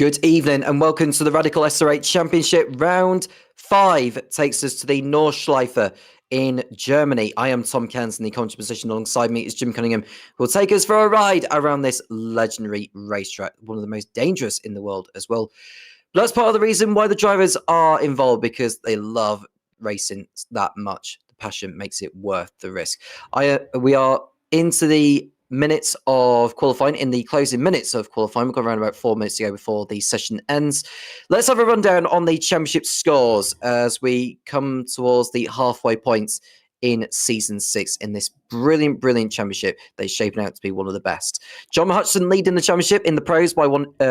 Good evening and welcome to the Radical SR8 Championship. Round 5 takes us to the Nordschleife in Germany. I am Tom Cairns in the commentary position. Alongside me is Jim Cunningham, who will take us for a ride around this legendary racetrack, one of the most dangerous in the world as well. But that's part of the reason why the drivers are involved, because they love racing that much. The passion makes it worth the risk. We are into the minutes of qualifying, in the closing minutes of qualifying. We've got around about 4 minutes to go before the session ends. Let's have a rundown on the championship scores as we come towards the halfway points in season 6 in this brilliant championship. They're shaping out to be one of the best. John Hutchinson leading the championship in the pros by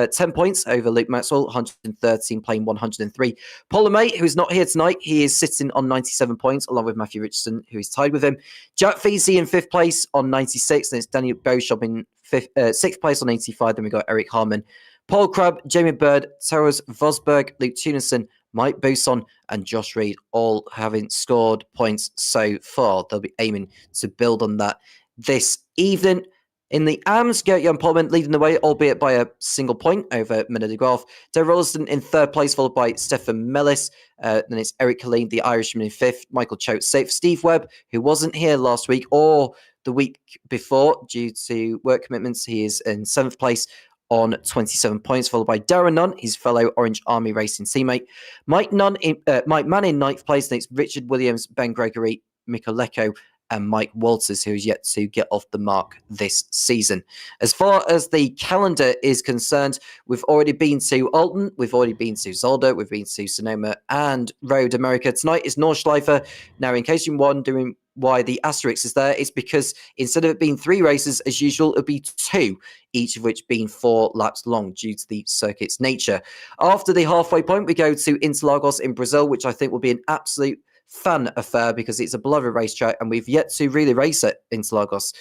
10 points over Luke Maxwell, 113 playing 103. Paul LeMay, who's not here tonight, he is sitting on 97 points along with Matthew Richardson, who is tied with him. Jack Feasey in 5th place on 96, and it's Daniel Beauchamp in 6th place on 85. Then we got Eric Harmon, Paul Crabb, Jamie Bird, Terrence Vosberg, Luke Tunison, Mike Bousson and Josh Reed, all having scored points so far. They'll be aiming to build on that this evening. In the AMS, Gert-Jan Polman leading the way, albeit by a single point over Mena de Graaf. Dave Rolliston in 3rd place, followed by Stefan Mellis. Then it's Eric Killeen, the Irishman, in 5th. Michael Choate safe. Steve Webb, who wasn't here last week or the week before due to work commitments, he is in 7th place on 27 points, followed by Darren Nunn, his fellow Orange Army Racing teammate. Mike Mann in 9th place. Next, Richard Williams, Ben Gregory, Mikolecko, and Mike Walters, who is yet to get off the mark this season. As far as the calendar is concerned, we've already been to Alton, we've already been to Zolder, we've been to Sonoma and Road America. Tonight is Nordschleife. Now, in case you're wondering why the asterisk is there, it's because instead of it being 3 races as usual, it'll be 2, each of which being 4 laps long due to the circuit's nature. After the halfway point, we go to Interlagos in Brazil, which I think will be an absolute fun affair because it's a beloved racetrack and we've yet to really race at Interlagos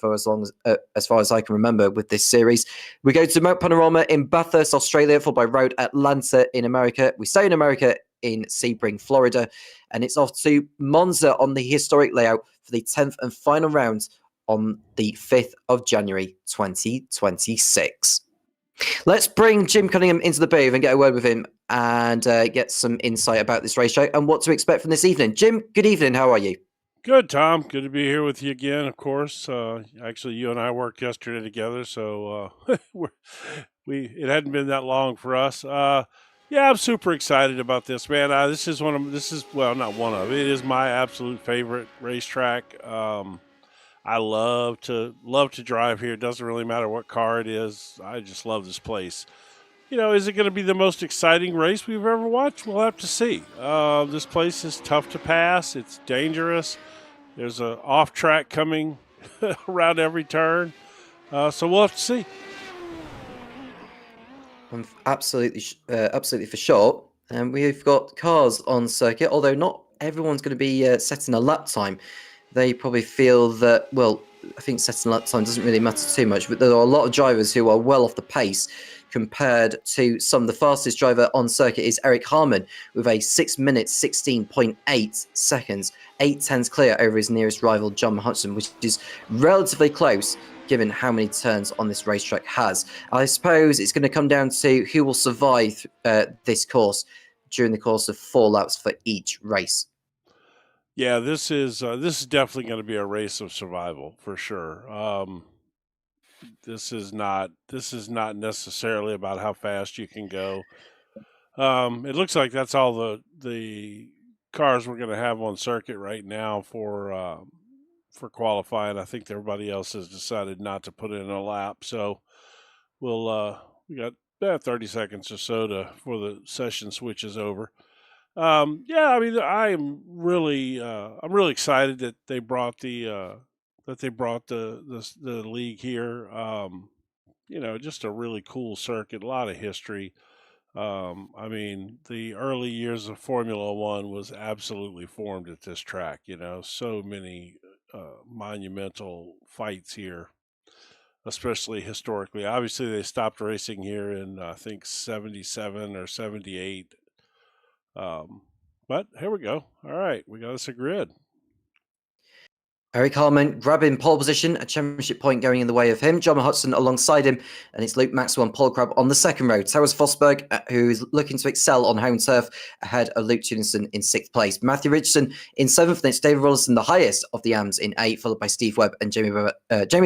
for as far as I can remember with this series. We go to Mount Panorama in Bathurst, Australia, followed by Road Atlanta in America. We stay in America in Sebring, Florida, and it's off to Monza on the historic layout for the 10th and final round on the 5th of January 2026. Let's bring Jim Cunningham into the booth and get a word with him and get some insight about this racetrack and what to expect from this evening. Jim, good evening. How are you? Good, Tom. Good to be here with you again, of course. Actually, you and I worked yesterday together, so it hadn't been that long for us. Yeah, I'm super excited about this, man. It is my absolute favorite racetrack. I love to drive here. It doesn't really matter what car it is. I just love this place. Is it going to be the most exciting race we've ever watched? We'll have to see. This place is tough to pass. It's dangerous. There's an off track coming around every turn. So we'll have to see. Absolutely for sure. And we've got cars on circuit, although not everyone's going to be setting a lap time. They probably feel that, well, I think setting a lap time doesn't really matter too much, but there are a lot of drivers who are well off the pace compared to some. The fastest driver on circuit is Eric Harmon with a 6 minutes, 16.8 seconds, 8/10 clear over his nearest rival, John Hudson, which is relatively close given how many turns on this racetrack has. I suppose it's going to come down to who will survive this course during the course of 4 laps for each race. Yeah, this is definitely going to be a race of survival for sure. This is not necessarily about how fast you can go. It looks like that's all the cars we're going to have on circuit right now for qualifying. I think everybody else has decided not to put in a lap, so we got 30 seconds or so before the session switches over. Yeah, I mean, I'm really excited that they brought the league here. Just a really cool circuit, a lot of history. I mean, the early years of Formula One was absolutely formed at this track. So many monumental fights here, especially historically. Obviously, they stopped racing here in I think 77 or 78. But here we go. All right, we got us a grid. Eric Harmon grabbing pole position, a championship point going in the way of him. John Hudson alongside him, and it's Luke Maxwell and Paul Crabb on the second row. Towers Fosberg, who is looking to excel on home turf, ahead of Luke Tunison in 6th place. Matthew Richardson in 7th, and it's David Rollison, the highest of the AMs, in 8th, followed by Steve Webb and Jamie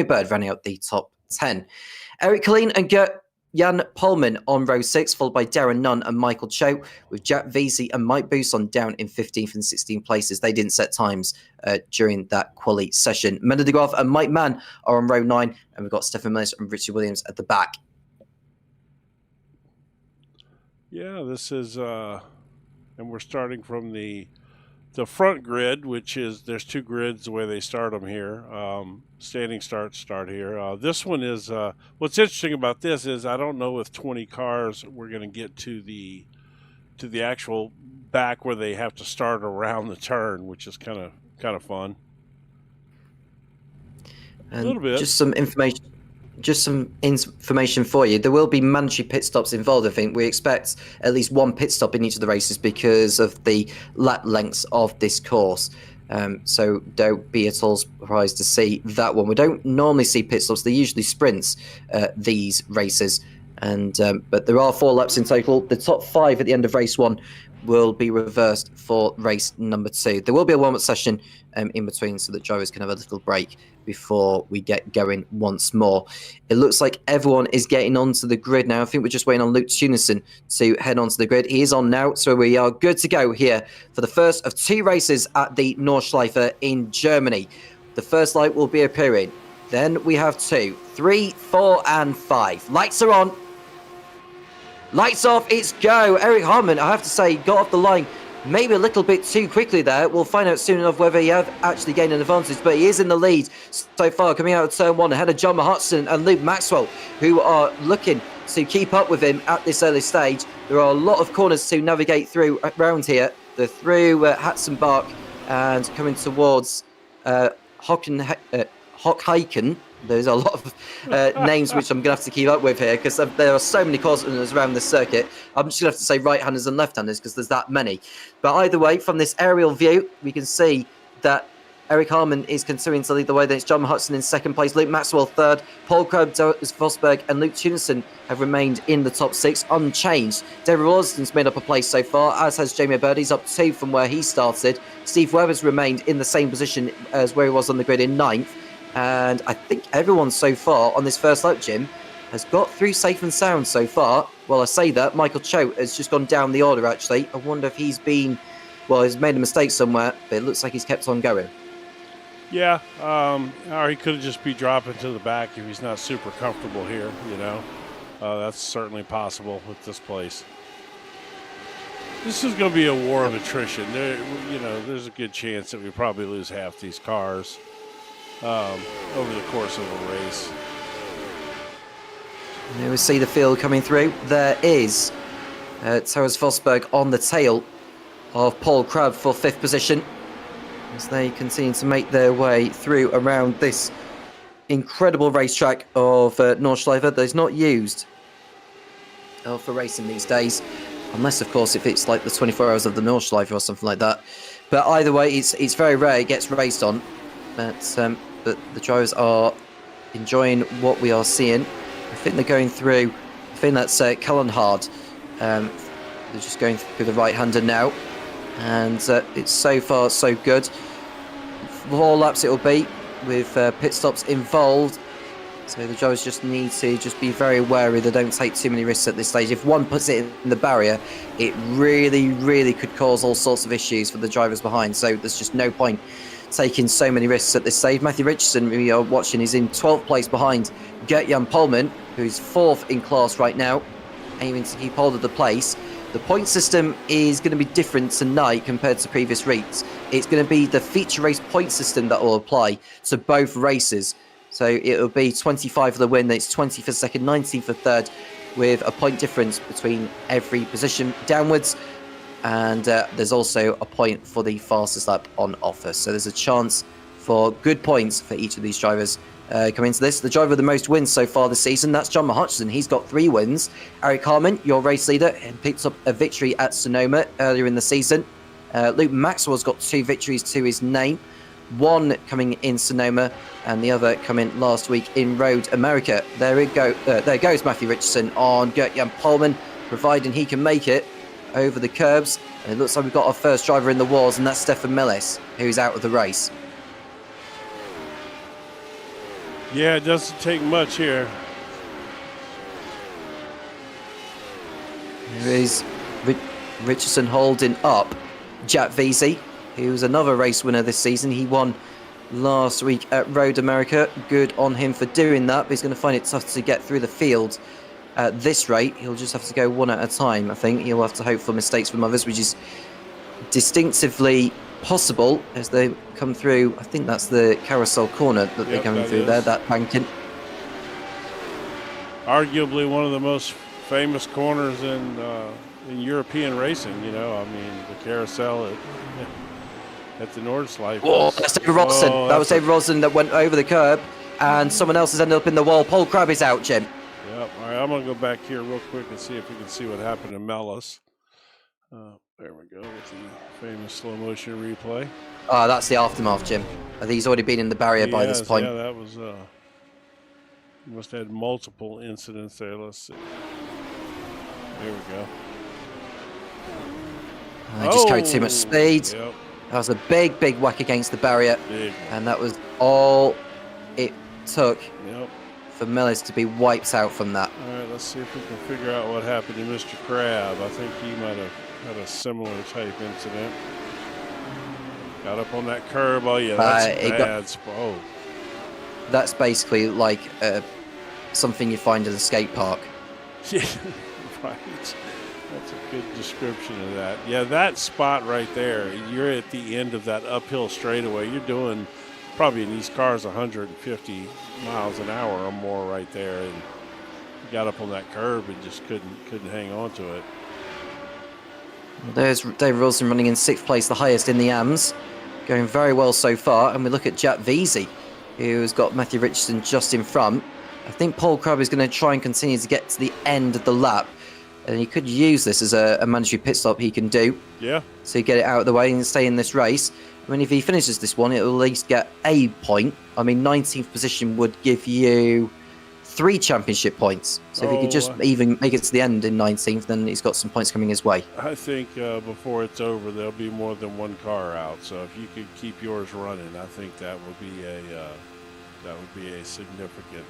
Bird running out the top 10. Eric Colleen and Jan Polman on row 6, followed by Darren Nunn and Michael Cho, with Jack Vesey and Mike Bousson down in 15th and 16th places. They didn't set times during that quali session. Menda de Graaf and Mike Mann are on row 9, and we've got Stefan Millis and Richard Williams at the back. Yeah, this is, and we're starting from the front grid, which is, there's 2 grids the way they start them here. Standing start here. This one is, what's interesting about this is I don't know with 20 cars we're going to get to the actual back where they have to start around the turn, which is kind of fun. And a little bit. Just some information for you. There will be mandatory pit stops involved, I think. We expect at least 1 pit stop in each of the races because of the lap lengths of this course. So don't be at all surprised to see that one. We don't normally see pit stops. They're usually sprints, these races. And but there are 4 laps in total. The top 5 at the end of race 1 will be reversed for race number 2. There will be a warm-up session in between so that drivers can have a little break before we get going once more. It looks like everyone is getting onto the grid now. I think we're just waiting on Luke Tunison to head onto the grid. He is on now, so we are good to go here for the first of 2 races at the Nordschleife in Germany. The first light will be appearing. Then we have 2, 3, 4, and 5. Lights are on. Lights off, it's go. Eric Harmon, I have to say, got off the line maybe a little bit too quickly there. We'll find out soon enough whether he have actually gained an advantage, but he is in the lead so far, coming out of turn 1 ahead of John Hudson and Luke Maxwell, who are looking to keep up with him at this early stage. There are a lot of corners to navigate through around here. They're through Hatzenbach and coming towards Hockheiken. There's a lot of names which I'm going to have to keep up with here because there are so many corners around the circuit. I'm just going to have to say right-handers and left-handers because there's that many. But either way, from this aerial view, we can see that Eric Harmon is continuing to lead the way. Then it's John Hudson in 2nd place, Luke Maxwell 3rd, Paul Crabb, Fosberg and Luke Tunison have remained in the top 6 unchanged. David Rollston's made up a place so far, as has Jamie Bird. He's up 2 from where he started. Steve Webb has remained in the same position as where he was on the grid in 9th. And I think everyone so far on this first lap, Jim, has got through safe and sound so far. Well, I say that. Michael Cho has just gone down the order, actually. I wonder if he's made a mistake somewhere, but it looks like he's kept on going. Yeah, or he could just be dropping to the back if he's not super comfortable here, you know. That's certainly possible with this place. This is going to be a war of attrition. There's a good chance that we probably lose half these cars over the course of a race. Here we see the field coming through. There is Towers Fosberg on the tail of Paul Crabb for 5th position as they continue to make their way through around this incredible racetrack of Nordschleife that is not used for racing these days, unless of course if it's like the 24 hours of the Nordschleife or something like that. But either way, it's very rare it gets raced on. But the drivers are enjoying what we are seeing. I think they're going through, I think that's Cullenhard. They're just going through the right-hander now. And it's so far so good. 4 laps it will be with pit stops involved. So the drivers just need to just be very wary they don't take too many risks at this stage. If one puts it in the barrier, it really, really could cause all sorts of issues for the drivers behind. So there's just no point taking so many risks at this stage. Matthew Richardson, we are watching, is in 12th place behind Gert-Jan Polman, who's 4th in class right now, aiming to keep hold of the place. The point system is going to be different tonight compared to previous rates. It's going to be the feature race point system that will apply to both races. So it'll be 25 for the win, then it's 20 for second, 19 for third, with a point difference between every position downwards. And there's also a point for the fastest lap on offer. So there's a chance for good points for each of these drivers coming into this. The driver with the most wins so far this season, that's John Hutchison. He's got 3 wins. Eric Harmon, your race leader, picked up a victory at Sonoma earlier in the season. Luke Maxwell's got 2 victories to his name. one coming in Sonoma and the other coming last week in Road America. There goes Matthew Richardson on Gert-Jan Polman, providing he can make it over the curbs. And it looks like we've got our first driver in the walls, and that's Stefan Millis, who's out of the race. Yeah, it doesn't take much here. Here is Richardson holding up Jack Veazey, who's another race winner this season. He won last week at Road America. Good on him for doing that, but he's going to find it tough to get through the field at this rate. He'll just have to go one at a time, I think. He'll have to hope for mistakes from others, which is distinctively possible as they come through. I think that's the carousel corner that they're coming through there, that banking. Arguably one of the most famous corners in European racing, you know. I mean, the carousel at the Nordschleife. Oh, that's David Robson. That was David Robson that went over the curb, and someone else has ended up in the wall. Paul Crabb is out, Jim. Yep. All right, I'm going to go back here real quick and see if we can see what happened to Mellis. There we go with the famous slow motion replay. That's the aftermath, Jim. He's already been in the barrier by this point. Yeah, that was. Must have had multiple incidents there. Let's see. There we go. He just carried too much speed. Yep. That was a big, big whack against the barrier. Big. And that was all it took Yep. for Millis to be wiped out from that. All right, let's see if we can figure out what happened to Mr. Crabb. I think he might have had a similar type incident. Got up on that curb. Oh, yeah, that's a bad spot. Oh. That's basically like something you find at a skate park. Yeah, right. That's a good description of that. Yeah, that spot right there, you're at the end of that uphill straightaway. You're doing probably in these cars 150 miles an hour or more right there, and you got up on that curb and just couldn't hang on to it. There's David Wilson running in 6th place, the highest in the AMS, going very well so far. And we look at Jack Veazey, who's got Matthew Richardson just in front. I think Paul Crabb is going to try and continue to get to the end of the lap, and he could use this as a mandatory pit stop he can do. Yeah. So get it out of the way and stay in this race. I mean, if he finishes this one, it'll at least get a point. I mean, 19th position would give you 3 championship points. So if he could just even make it to the end in 19th, then he's got some points coming his way. I think before it's over, there'll be more than one car out. So if you could keep yours running, I think that would be a significant.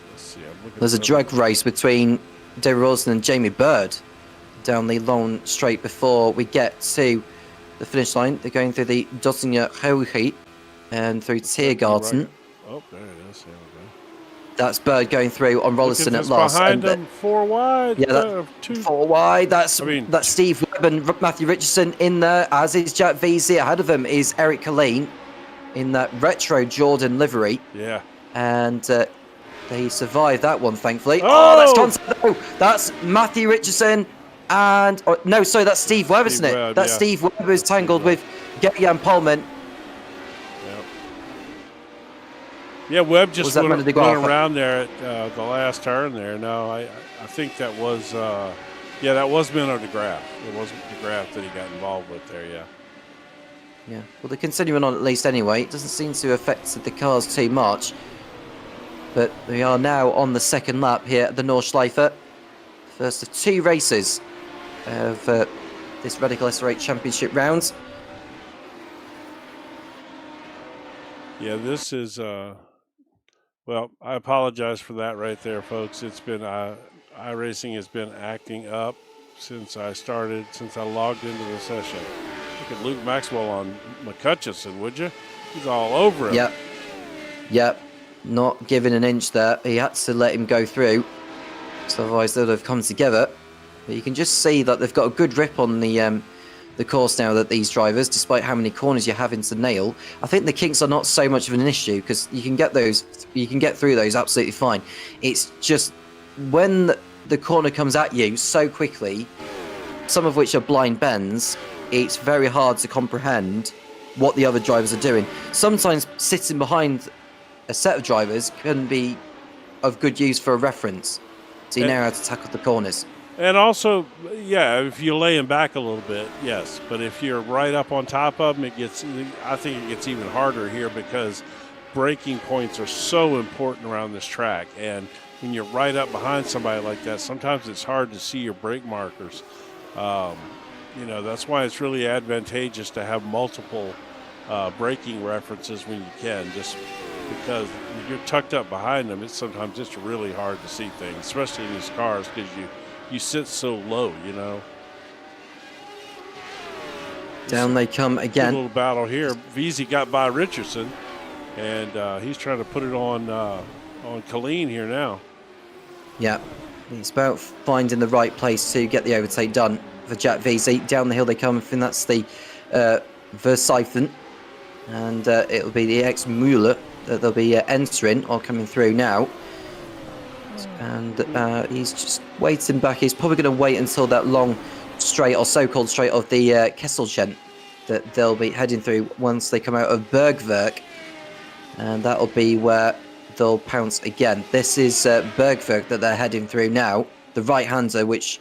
Let's see. There's a drag race between David Wilson and Jamie Bird down the long straight before we get to the finish line. They're going through the Dottinger Heuchi and through Tiergarten. Right. Oh, there it is. There we go. That's Bird going through on Rolliston at last. Behind them, 4 wide. Yeah, 4 wide. That's Steve Webb and Matthew Richardson in there, as is Jack Veazey. Ahead of him is Eric Colleen in that retro Jordan livery. Yeah. And they survived that one, thankfully. Oh, that's contact. No, that's Matthew Richardson. And no, sorry, that's Steve Webb, isn't it? Webb, that's Steve Webb who's tangled with Gert-Jan Polman. Yeah, Webb just went around there at the last turn there. No, I think that was, that was Menno de Graaf. It wasn't de Graaf that he got involved with there, yeah. Yeah, well, they're continuing on at least anyway. It doesn't seem to affect the cars too much. But we are now on the second lap here at the Nordschleife. First of 2 races of this Radical SR8 Championship round. Yeah, this is... Well, I apologize for that right there, folks. It's been iRacing has been acting up since I logged into the session. Look at Luke Maxwell on McCutcheon, would you? He's all over him. Yep. Not giving an inch there. He had to let him go through, so otherwise they would have come together. But you can just see that they've got a good rip on the course now, that these drivers, despite how many corners you're having to nail. I think the kinks are not so much of an issue because you can get through those absolutely fine. It's just when the corner comes at you so quickly, some of which are blind bends, it's very hard to comprehend what the other drivers are doing. Sometimes sitting behind a set of drivers can be of good use for a reference, so you know how to tackle the corners. And also, yeah, if you lay him back a little bit, yes. But if you're right up on top of him, I think it gets even harder here because braking points are so important around this track. And when you're right up behind somebody like that, sometimes it's hard to see your brake markers. That's why it's really advantageous to have multiple braking references when you can, just because when you're tucked up behind them, it's sometimes just really hard to see things, especially in these cars because you sit so low, Down they come again. A little battle here. VZ got by Richardson, and he's trying to put it on Colleen here now. Yeah, it's about finding the right place to get the overtake done for Jack VZ. Down the hill they come, and that's the Versiphen, and it'll be the ex-Mueller that they'll be entering or coming through now. And he's just waiting back. He's probably going to wait until that long straight, or so-called straight, of the Kesselchen that they'll be heading through once they come out of Bergwerk. And that'll be where they'll pounce again. This is Bergwerk that they're heading through now. The right-hander, which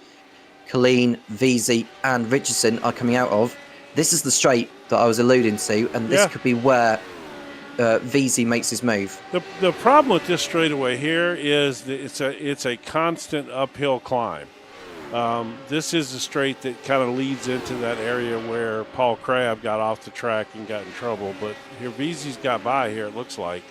Colleen, VZ and Richardson are coming out of. This is the straight that I was alluding to, and this could be where VZ makes his move. The problem with this straightaway here is that it's a constant uphill climb. This is a straight that kind of leads into that area where Paul Crabb got off the track and got in trouble. But here VZ's got by here, it looks like.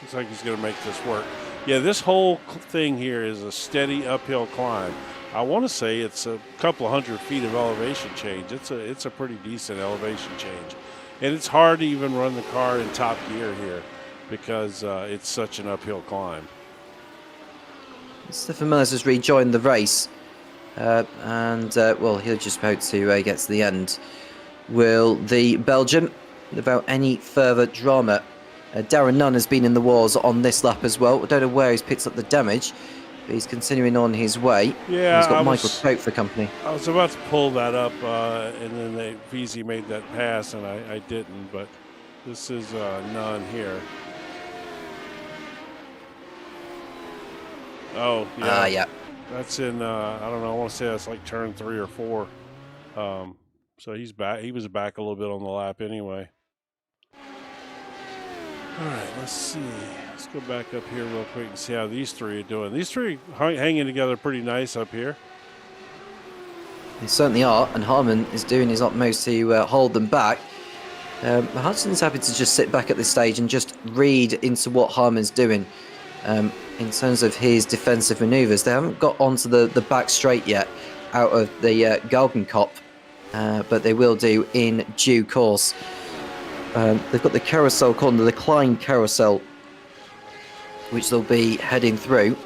Looks like he's going to make this work. Yeah, this whole thing here is a steady uphill climb. I want to say it's a couple of 100 feet of elevation change. It's a pretty decent elevation change. And it's hard to even run the car in top gear here because it's such an uphill climb. Stefan Miller's has rejoined the race. Well, he'll just about to get to the end. Will the Belgian, without any further drama, Darren Nunn has been in the wars on this lap as well. I don't know where he's picked up the damage, but he's continuing on his way. Yeah, he's got Michael Cope for company. I was about to pull that up, and then VZ made that pass, and I didn't. But this is Nunn here. Oh, yeah. Yeah. That's in, I don't know, I want to say that's like turn 3 or 4. So he's back. He was back a little bit on the lap anyway. All right, let's see. Let's go back up here real quick and see how these three are doing. These three hanging together pretty nice up here. They certainly are, and Harmon is doing his utmost to hold them back. Hudson's happy to just sit back at this stage and just read into what Harmon's doing. In terms of his defensive manoeuvres, they haven't got onto the back straight yet out of the Galgenkopf, but they will do in due course. They've got the carousel corner, the Klein carousel, which they'll be heading through.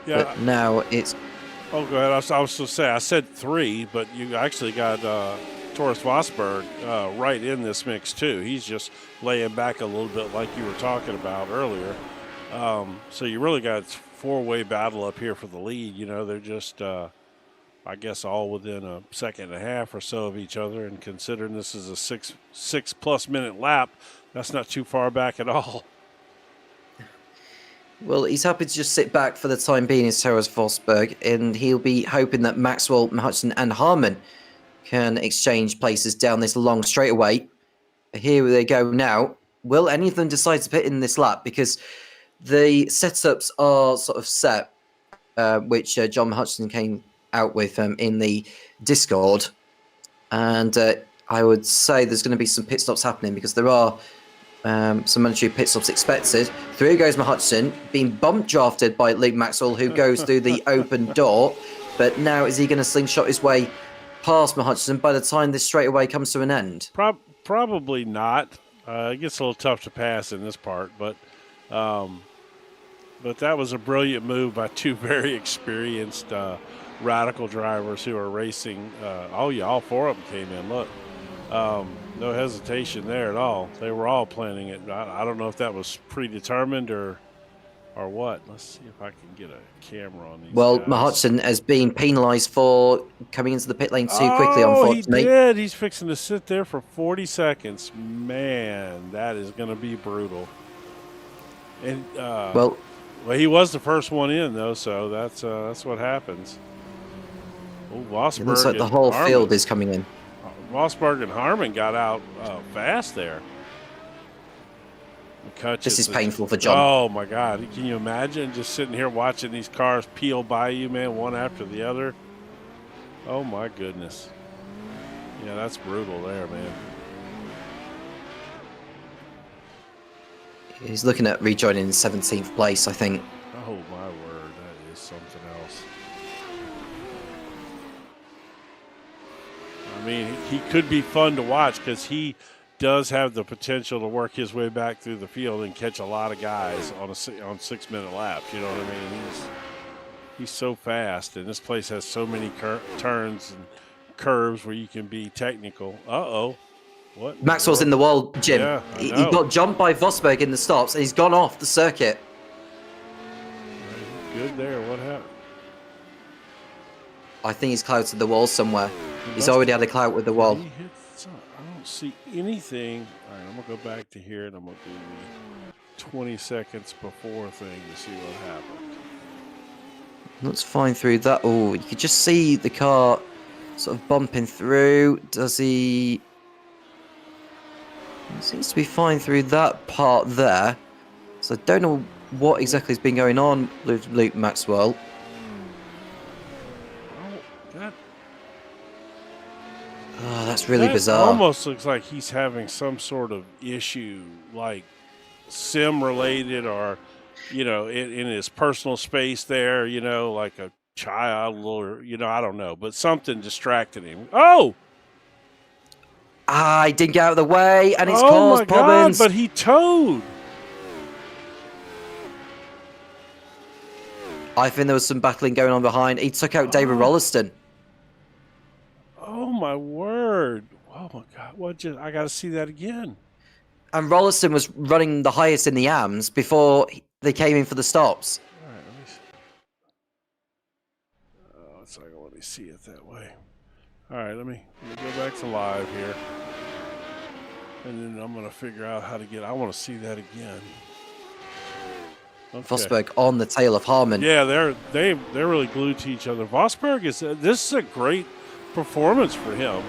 Yeah. But now it's... Oh, go ahead. I was supposed to say, I said 3, but you actually got Taurus Vosberg right in this mix too. He's just laying back a little bit like you were talking about earlier. So you really got a 4-way battle up here for the lead. They're just, I guess, all within a second and a half or so of each other. And considering this is a six-plus minute lap, that's not too far back at all. Well, he's happy to just sit back for the time being, is Taurus Vosberg, and he'll be hoping that Maxwell, Hudson, and Harmon can exchange places down this long straightaway. Here they go now. Will any of them decide to pit in this lap? Because the setups are sort of set, which John Hutchinson came out with in the Discord. And I would say there's going to be some pit stops happening because there are some mandatory pit stops expected. Through goes Hutchinson, being bump drafted by Luke Maxwell, who goes through the open door. But now is he going to slingshot his way past Hutchinson by the time this straightaway comes to an end? Probably not. It gets a little tough to pass in this part, but that was a brilliant move by two very experienced radical drivers who are racing. All 4 of them came in. Look, no hesitation there at all. They were all planning it. I don't know if that was predetermined or what. Let's see if I can get a camera on these. Well, guys. Hudson has been penalised for coming into the pit lane too quickly, unfortunately. He did. He's fixing to sit there for 40 seconds. Man, that is going to be brutal. And well, he was the first one in though, so that's what happens. Oh, It Rosberg looks like the and whole Harmon. field is coming in. Rosberg and Harmon got out fast there. This is painful for John. Oh my God! Can you imagine just sitting here watching these cars peel by you, man, one after the other? Oh my goodness! Yeah, that's brutal there, man. He's looking at rejoining 17th place, I think. Oh my word, that is something else. I mean, he could be fun to watch because he does have the potential to work his way back through the field and catch a lot of guys on 6-minute laps. You know what I mean? He's so fast, and this place has so many turns and curves where you can be technical. Uh-oh. What? Maxwell's in the wall, Jim. Yeah, He got jumped by Vosberg in the stops, and he's gone off the circuit. Good there. What happened? I think he's clouted the wall somewhere. He's already had a clout with the wall. I don't see anything. All right, I'm going to go back to here, and I'm going to do the 20 seconds before thing to see what happened. Looks fine through that. Oh, you could just see the car sort of bumping through. Does he... It seems to be fine through that part there. So I don't know what exactly has been going on with Luke Maxwell. Oh, that's really bizarre. Almost looks like he's having some sort of issue, like sim related, or in his personal space there. Like a child, or I don't know, but something distracted him. Oh, he didn't get out of the way, and it's caused problems. God, but he towed. I think there was some battling going on behind. He took out David Rolliston. Oh my word! Oh my God! I got to see that again. And Rolliston was running the highest in the AMs before they came in for the stops. All right, let me see. Oh, it's like let me see it that way. All right, let me go back to live here, and then I'm gonna figure out how to get. I want to see that again. Okay. Vosberg on the tail of Harmon. Yeah, they're really glued to each other. Vosberg this is a great performance for him.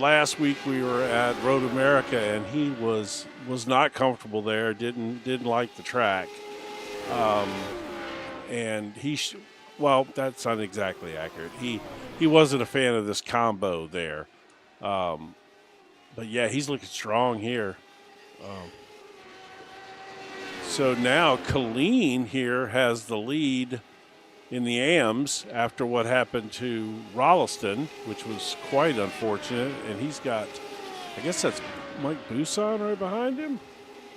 Last week we were at Road America, and he was not comfortable there. Didn't like the track, and that's not exactly accurate. He wasn't a fan of this combo there, but yeah, he's looking strong here. So now Colleen here has the lead in the AMs after what happened to Rolliston, which was quite unfortunate. And he's got, I guess that's Mike Buson right behind him.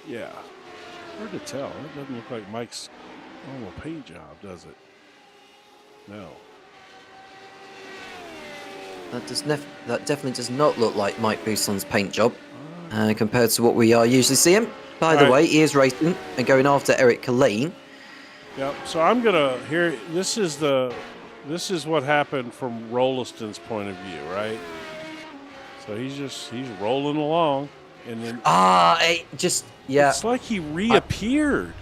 Yeah, hard to tell. It doesn't look like Mike's normal paint job, does it? No. That definitely does not look like Mike Buson's paint job compared to what we are usually seeing. By the way, he is racing and going after Eric Colleen. Yep. So I'm gonna here. This is what happened from Rolliston's point of view, right? So he's rolling along, and then It's like he reappeared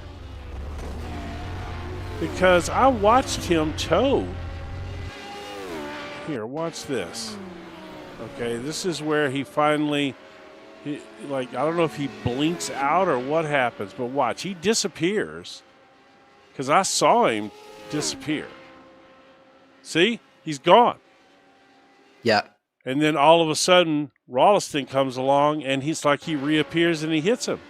because I watched him tow. Here, watch this. Okay, this is where he finally. I don't know if he blinks out or what happens, but watch, he disappears because I saw him disappear. See, he's gone. Yeah. And then all of a sudden, Rolliston comes along, and he's like he reappears and he hits him.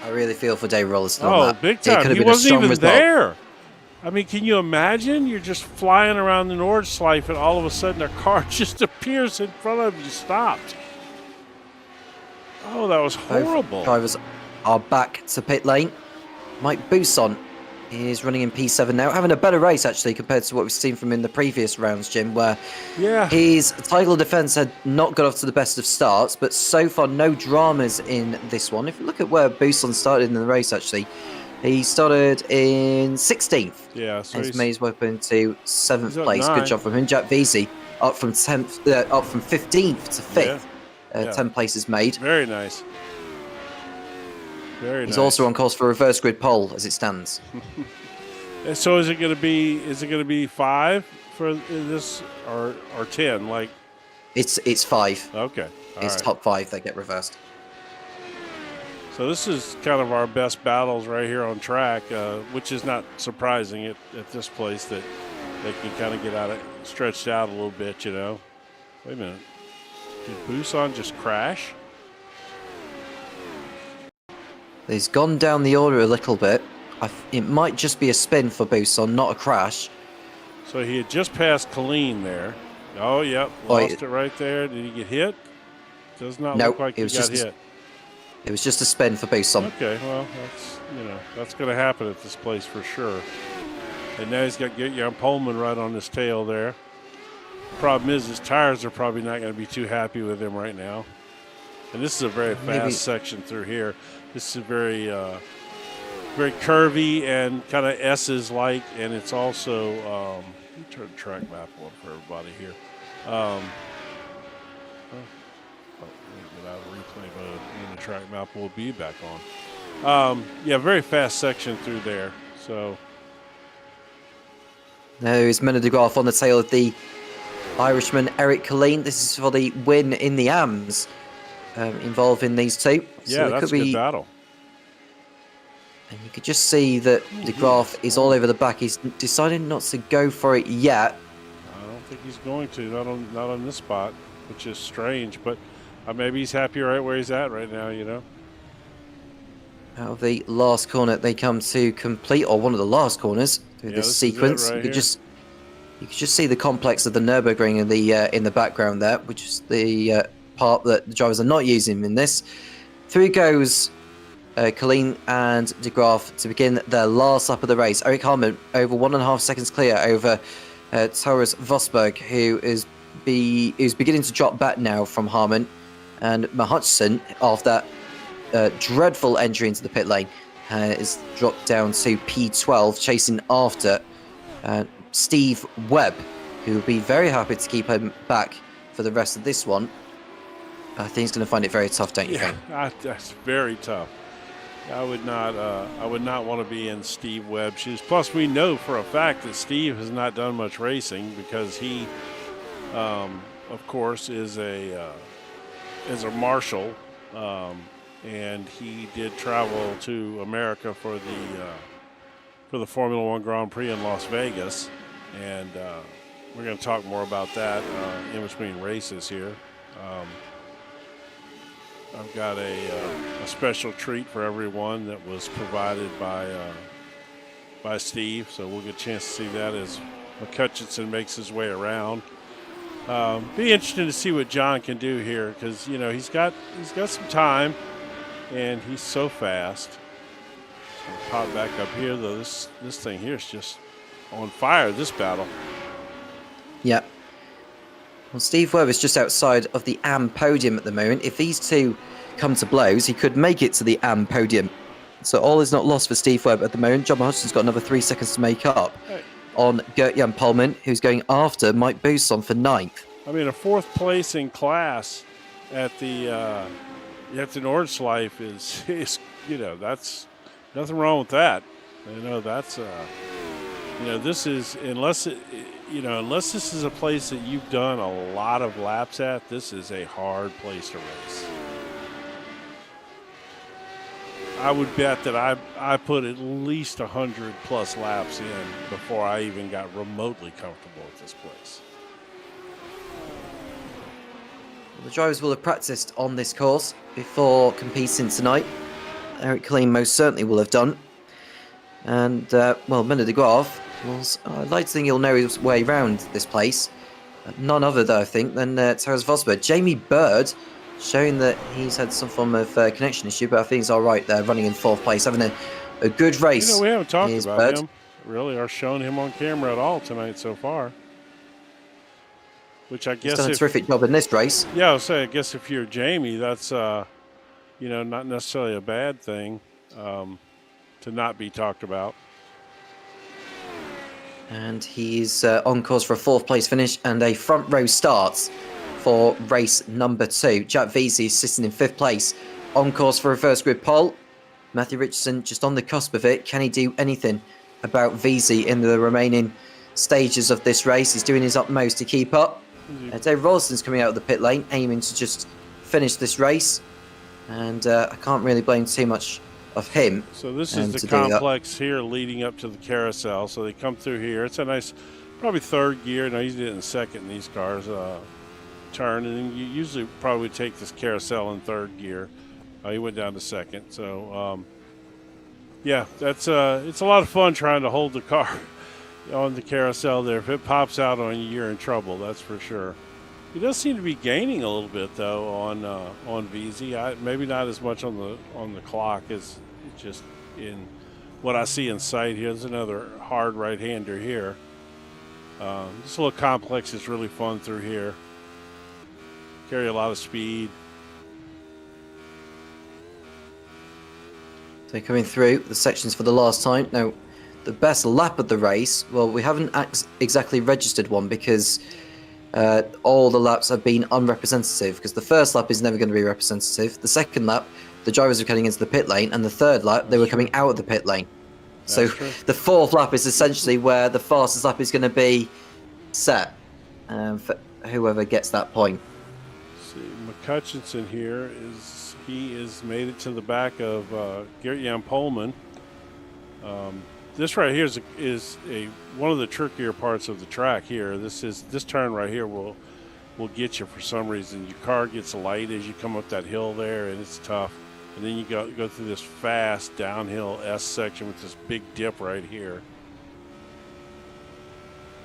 I really feel for Dave Rolliston on Oh, that. big time. He wasn't even there. I mean, can you imagine? You're just flying around the Nordschleife, and all of a sudden a car just appears in front of you, stopped. Oh, that was horrible. Both drivers are back to pit lane. Mike Buson is running in P7 now, having a better race, actually, compared to what we've seen from him in the previous rounds, Jim, where his title defense had not got off to the best of starts, but so far no dramas in this one. If you look at where Buson started in the race, actually, he started in 16th. Yeah, so he's made his way up into 7th place. 9. Good job from him. Jack Veazey up from 15th to 5th. 10 places made. Very nice. He's also on course for a reverse grid pole as it stands. So is it going to be? Is it going to be 5 for this, or 10? Like It's 5. okay, It's top 5 that get reversed. So this is kind of our best battles right here on track, which is not surprising at this place that they can kind of get stretched out a little bit. You know. Wait a minute. Did Busan just crash? He's gone down the order a little bit. It might just be a spin for Busan, not a crash. So he had just passed Colleen there. Oh, yep. Lost it right there. Did he get hit? Does not look like he got hit. It was just a spin for Busan. Okay, well, that's going to happen at this place for sure. And now he's got Jan Pullman right on his tail there. Problem is, his tires are probably not going to be too happy with him right now. And this is a very fast section through here. This is very, very curvy and kind of S's-like, and it's also. Let me turn the track map on for everybody here. Let me get out of replay mode, and the track map will be back on. Yeah, very fast section through there. So. There's Menno de Graaf on the tail of the Irishman Eric Colleen. This is for the win in the AMS involving these two. Yeah, so that's a good battle. And you could just see that de Graaf is all over the back. He's decided not to go for it yet. I don't think he's going to. Not on this spot, which is strange. But maybe he's happy right where he's at right now, you know. Out of the last corner, they come to complete, or one of the last corners through this sequence. Right you could just see the complex of the Nürburgring in the background there, which is the part that the drivers are not using in this. Through goes Colleen and de Graaf to begin their last lap of the race. Eric Harmon over 1.5 seconds clear over Taurus Vosberg, who is beginning to drop back now from Harmon, and Matt Hutchison, after that dreadful entry into the pit lane, is dropped down to P12, chasing after Steve Webb, who will be very happy to keep him back for the rest of this one. I think he's going to find it very tough, don't you think? That's very tough. I would not want to be in Steve Webb's shoes. Plus, we know for a fact that Steve has not done much racing because he, of course, is a marshal, and he did travel to America for the Formula One Grand Prix in Las Vegas, and we're going to talk more about that in between races here. I've got a special treat for everyone that was provided by Steve, so we'll get a chance to see that as McCutcheon makes his way around. Be interesting to see what John can do here, because he's got some time, and he's so fast. Pop back up here though. This thing here is just on fire. This battle. Yep. Well, Steve Webb is just outside of the AM podium at the moment. If these two come to blows, he could make it to the AM podium. So all is not lost for Steve Webb at the moment. John Hodgson's got another 3 seconds to make up on Gert-Jan Pullman, who's going after Mike Buson for 9th. I mean, a 4th place in class at the Nordschleife is that's nothing wrong with that. That's this is unless this is a place that you've done a lot of laps at, this is a hard place to race. I would bet that I put at least 100 plus laps in before I even got remotely comfortable at this place. The drivers will have practiced on this course before competing tonight. Eric Colleen most certainly will have done. And, Menno de Graaf, I'd like to think he'll know his way around this place. None other, though, I think, than Taurus Vosberg. Jamie Bird, showing that he's had some form of connection issue, but I think he's all right there, running in 4th place, having a good race. We haven't talked about him, really, or shown him on camera at all tonight so far. Which I guess he's done a terrific job in this race. Yeah, I guess if you're Jamie, that's not necessarily a bad thing to not be talked about. And he's on course for a 4th place finish and a front row start for race number 2. Jack Veazey is sitting in 5th place, on course for a first grid pole. Matthew Richardson just on the cusp of it. Can he do anything about VZ in the remaining stages of this race. He's doing his utmost to keep up. Dave Rolston's coming out of the pit lane, aiming to just finish this race. And I can't really blame too much of him. So this is the complex here leading up to the carousel. So they come through here. It's a nice, probably third gear. No, he's in second in these cars. Turn, and then you usually probably take this carousel in third gear. He went down to second. So, yeah, that's it's a lot of fun trying to hold the car on the carousel there. If it pops out on you, you're in trouble. That's for sure. He does seem to be gaining a little bit though on VZ. Maybe not as much on the clock as just in what I see in sight. Here's another hard right-hander here. This little complex is really fun through here. Carry a lot of speed. So coming through the sections for the last time. Now, the best lap of the race, well, we haven't exactly registered one because all the laps have been unrepresentative, because the first lap is never going to be representative. The second lap, the drivers were coming into the pit lane, and the third lap, they were coming out of the pit lane. So the fourth lap is essentially where the fastest lap is going to be set for whoever gets that point. See, McCutcheon here is made it to the back of Gert-Jan Polman. This right here is one of the trickier parts of the track here. This turn right here will get you for some reason. Your car gets light as you come up that hill there, and it's tough. And then you go through this fast downhill S section with this big dip right here.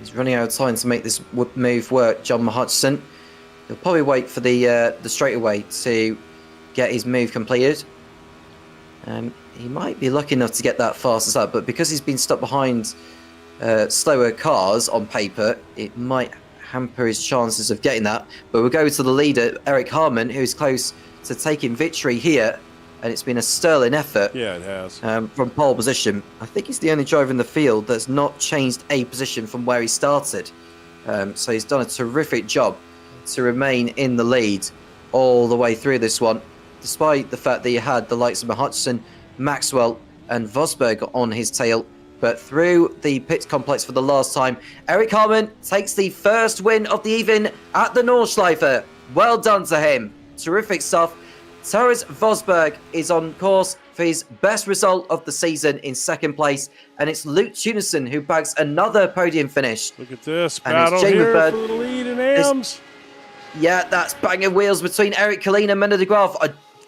He's running out of time to make this move work, John Hutchison. He'll probably wait for the straightaway to get his move completed. He might be lucky enough to get that fastest up, but because he's been stuck behind slower cars on paper, it might hamper his chances of getting that. But we'll go to the leader, Eric Harmon, who's close to taking victory here, and it's been a sterling effort. Yeah, it has. From pole position. I think he's the only driver in the field that's not changed a position from where he started. So he's done a terrific job to remain in the lead all the way through this one, despite the fact that he had the likes of Hutchison, Maxwell and Vosberg on his tail. But through the pit complex for the last time, Eric Harmon takes the first win of the evening at the Nordschleife. Well done to him. Terrific stuff. Terence Vosberg is on course for his best result of the season in second place. And it's Luke Tunison who bags another podium finish. Look at this battle here for the lead in AMS. Yeah, that's banging wheels between Eric Collin and Mender de Graaf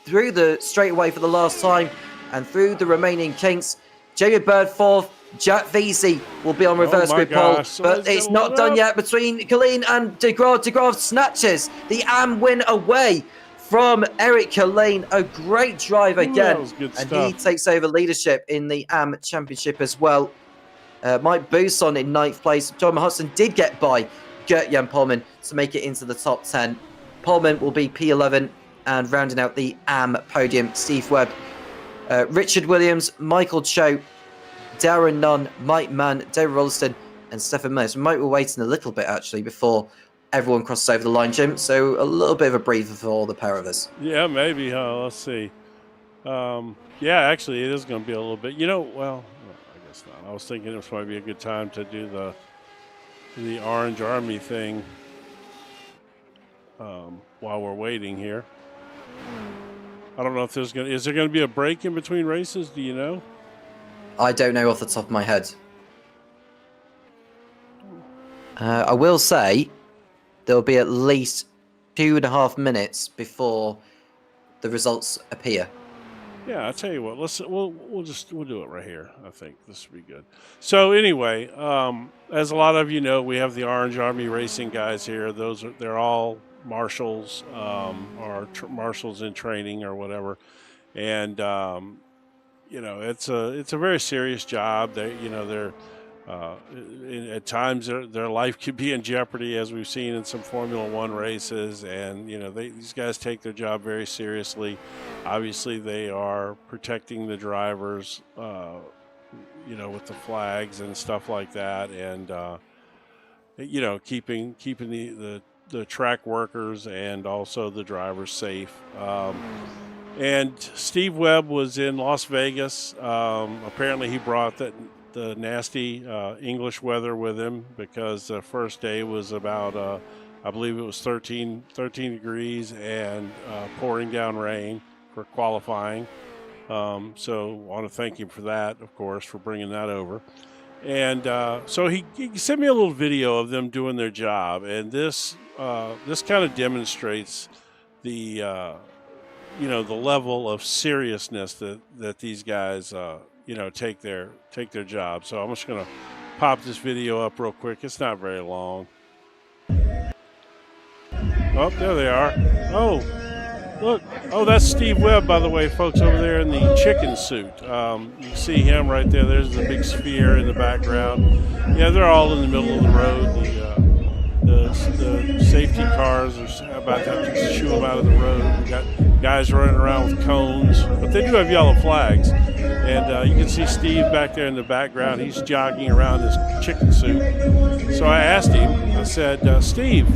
through the straightaway for the last time. And through the remaining kinks, Jamie Bird fourth, Jack Veazey will be on reverse grid pole, but it's not done yet between Collin and de Graaf. De Graaf snatches the AM win away from Eric Collin. A great drive again, and he takes over leadership in the AM Championship as well. Mike Bousson in 9th place. John Hudson did get by Gert-Jan Polman to make it into the top 10. Polman will be P11, and rounding out the AM podium, Steve Webb, Richard Williams, Michael Cho, Darren Nunn, Mike Mann, David Rolston, and Stefan Mills. We might be waiting a little bit actually before everyone crosses over the line, Jim. So a little bit of a breather for all the pair of us. Yeah, maybe. Let's see. Yeah, actually, it is going to be a little bit. Well, I guess not. I was thinking this might be a good time to do the Orange Army thing while we're waiting here. I don't know if is there going to be a break in between races? Do you know? I don't know off the top of my head. I will say there'll be at least 2.5 minutes before the results appear. Yeah, I'll tell you what. We'll do it right here. I think this will be good. So anyway, as a lot of you know, we have the Orange Army Racing guys here. They're all marshals or marshals in training or whatever, and it's a very serious job. They're at times their life could be in jeopardy, as we've seen in some Formula One races, and these guys take their job very seriously. Obviously, they are protecting the drivers, with the flags and stuff like that, and keeping the track workers and also the drivers safe. And Steve Webb was in Las Vegas. Apparently he brought the nasty English weather with him, because the first day was about I believe it was 13 degrees and pouring down rain for qualifying. So I want to thank him for that, of course, for bringing that over. And so he sent me a little video of them doing their job, and this kind of demonstrates the the level of seriousness that these guys take their job. So I'm just gonna pop this video up real quick. It's not very long. Oh, there they are. Oh, look. Oh, that's Steve Webb, by the way, folks, over there in the chicken suit. You can see him right there. There's the big sphere in the background. Yeah, they're all in the middle of the road. The safety cars are about to shoo them out of the road. We got guys running around with cones, but they do have yellow flags. And you can see Steve back there in the background. He's jogging around his chicken suit. So I asked him, I said, Steve,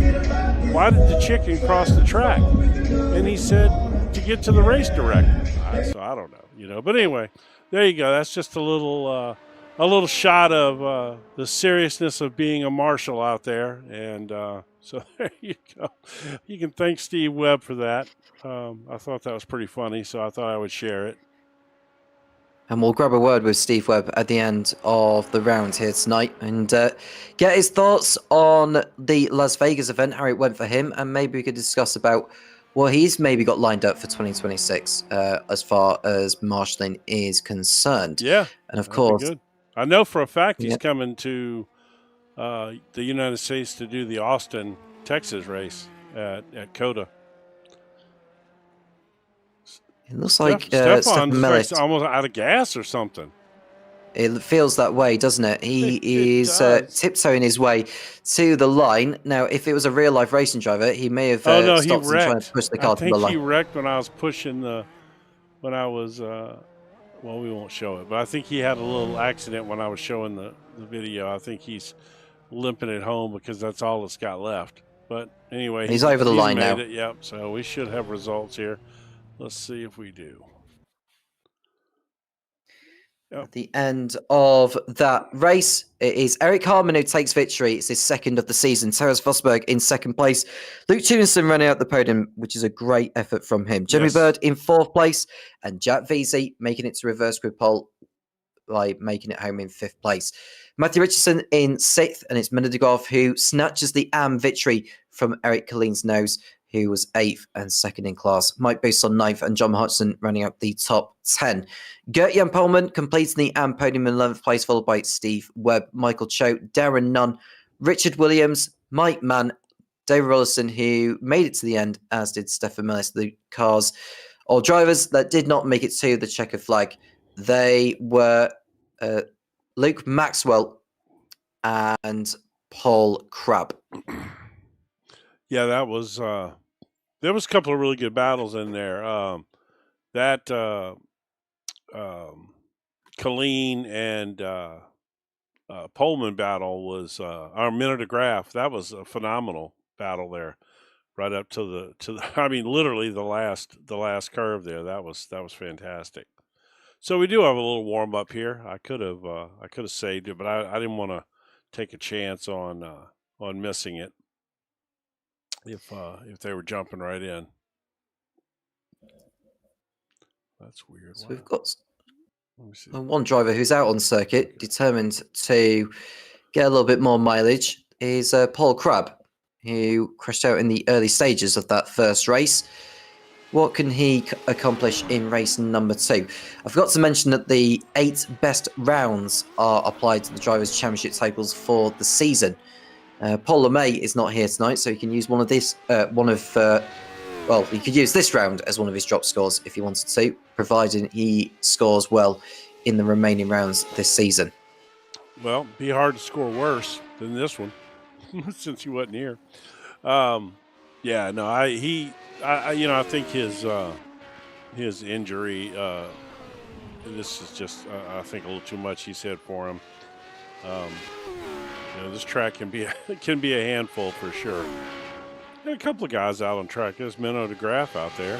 why did the chicken cross the track? And he said, to get to the race director. So I don't know, But anyway, there you go. That's just a little shot of the seriousness of being a marshal out there. And so there you go. You can thank Steve Webb for that. I thought that was pretty funny, so I thought I would share it. And we'll grab a word with Steve Webb at the end of the round here tonight and get his thoughts on the Las Vegas event, how it went for him, and maybe we could discuss about what he's maybe got lined up for 2026 as far as marshalling is concerned. Yeah. And of course, good. I know for a fact he's coming to the United States to do the Austin, Texas race at COTA. It looks like Stefan's almost out of gas or something. It feels that way, doesn't it? He is tiptoeing his way to the line. Now, if it was a real-life racing driver, he may have stopped and tried to push the car to the line. I think he wrecked when I was pushing we won't show it, but I think he had a little accident when I was showing the video. I think he's limping it home because that's all that's got left. But anyway, he's over the line now. Yep, so we should have results here. Let's see if we do. Yep. At the end of that race, it is Eric Harmon who takes victory. It's his second of the season. Terence Vosberg in second place. Luke Tunison running out the podium, which is a great effort from him. Jimmy Bird in fourth place, and Jack Veazey making it to reverse grid pole by making it home in fifth place. Matthew Richardson in sixth, and it's Menno de Graaf who snatches the AM victory from Eric Colleen's nose, who was eighth and second in class. Mike Boost on ninth, and John Hudson running out the top 10. Gert-Jan Polman completing the AM podium in 11th place, followed by Steve Webb, Michael Cho, Darren Nunn, Richard Williams, Mike Mann, David Rollison, who made it to the end, as did Stefan Millis. The cars or drivers that did not make it to the checkered flag, they were Luke Maxwell and Paul Crabb. Yeah, that was there was a couple of really good battles in there. That Colleen and Pullman battle was our Menno de Graaf. That was a phenomenal battle there, right up to the I mean, literally the last curve there. That was fantastic. So we do have a little warm up here. I could have saved it, but I didn't want to take a chance on missing it if they were jumping right in. That's weird. So we've got one driver who's out on circuit, determined to get a little bit more mileage, is Paul Crabb, who crashed out in the early stages of that first race. What can he accomplish in race number 2? I forgot to mention that the 8 best rounds are applied to the Drivers' Championship tables for the season. Paul LeMay is not here tonight, so he can use he could use this round as one of his drop scores if he wanted to, providing he scores well in the remaining rounds this season. Well, it'd be hard to score worse than this one, since he wasn't here. I think his injury. This is just, I think, a little too much. He said for him. This track can be a handful for sure. There are a couple of guys out on track. There's Menno de Graaf out there.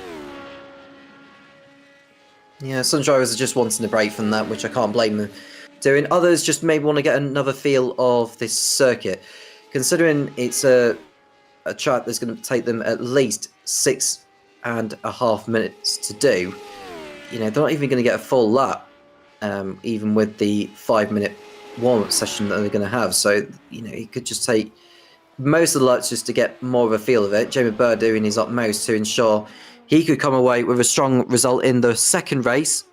Yeah, some drivers are just wanting a break from that, which I can't blame them doing. Others just maybe want to get another feel of this circuit, considering it's a track that's going to take them at least 6.5 minutes to do. You know, they're not even going to get a full lap, even with the 5-minute warm-up session that they're going to have. So, you know, it could just take most of the laps just to get more of a feel of it. Jamie Bird doing his utmost to ensure he could come away with a strong result in the second race.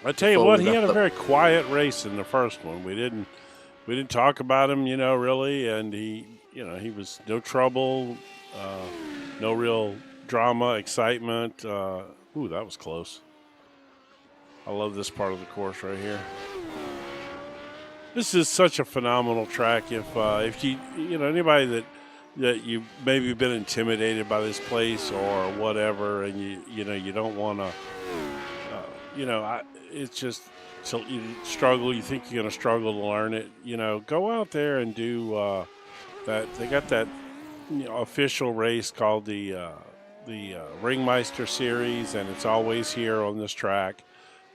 I tell you what, he had a very quiet race in the first one. We didn't talk about him, you know, really, and he was no trouble, no real drama, excitement. Ooh, that was close. I love this part of the course right here. This is such a phenomenal track. If you anybody that you maybe been intimidated by this place or whatever, and you don't want to, it's just so you struggle. You think you're going to struggle to learn it. You know, go out there and do that. They got that official race called the Ringmeister Series, and it's always here on this track.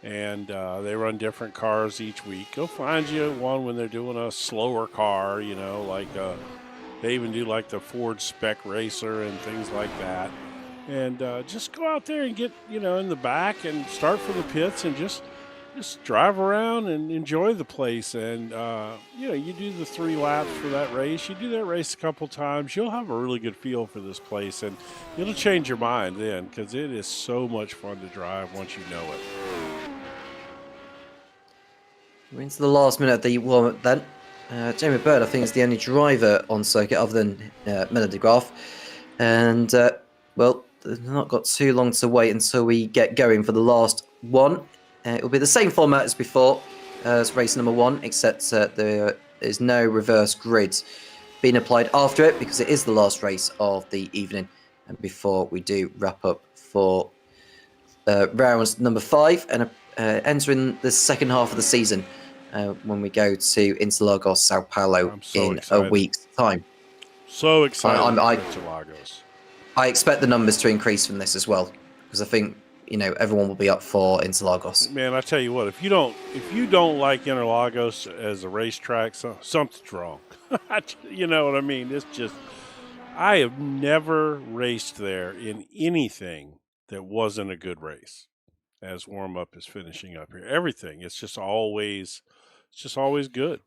And they run different cars each week. Go find you one when they're doing a slower car, like they even do like the Ford Spec Racer and things like that. And just go out there and get, in the back and start from the pits and just drive around and enjoy the place. And, you do the 3 laps for that race. You do that race a couple times. You'll have a really good feel for this place. And it'll change your mind then because it is so much fun to drive once you know it. We're into the last minute of the warm-up then. Jamie Bird, I think, is the only driver on circuit other than Miller de Graaf. And, they've not got too long to wait until we get going for the last one. It will be the same format as before, as race number 1, except there is no reverse grid being applied after it because it is the last race of the evening. And before we do wrap up for round number 5 and entering the second half of the season, when we go to Interlagos, Sao Paulo in excited. A week's time. So excited Interlagos. I expect the numbers to increase from this as well, because I think, everyone will be up for Interlagos. Man, I tell you what, if you don't like Interlagos as a racetrack, something's wrong. You know what I mean? It's just, I have never raced there in anything that wasn't a good race. As warm-up is finishing up here, everything, it's just always good.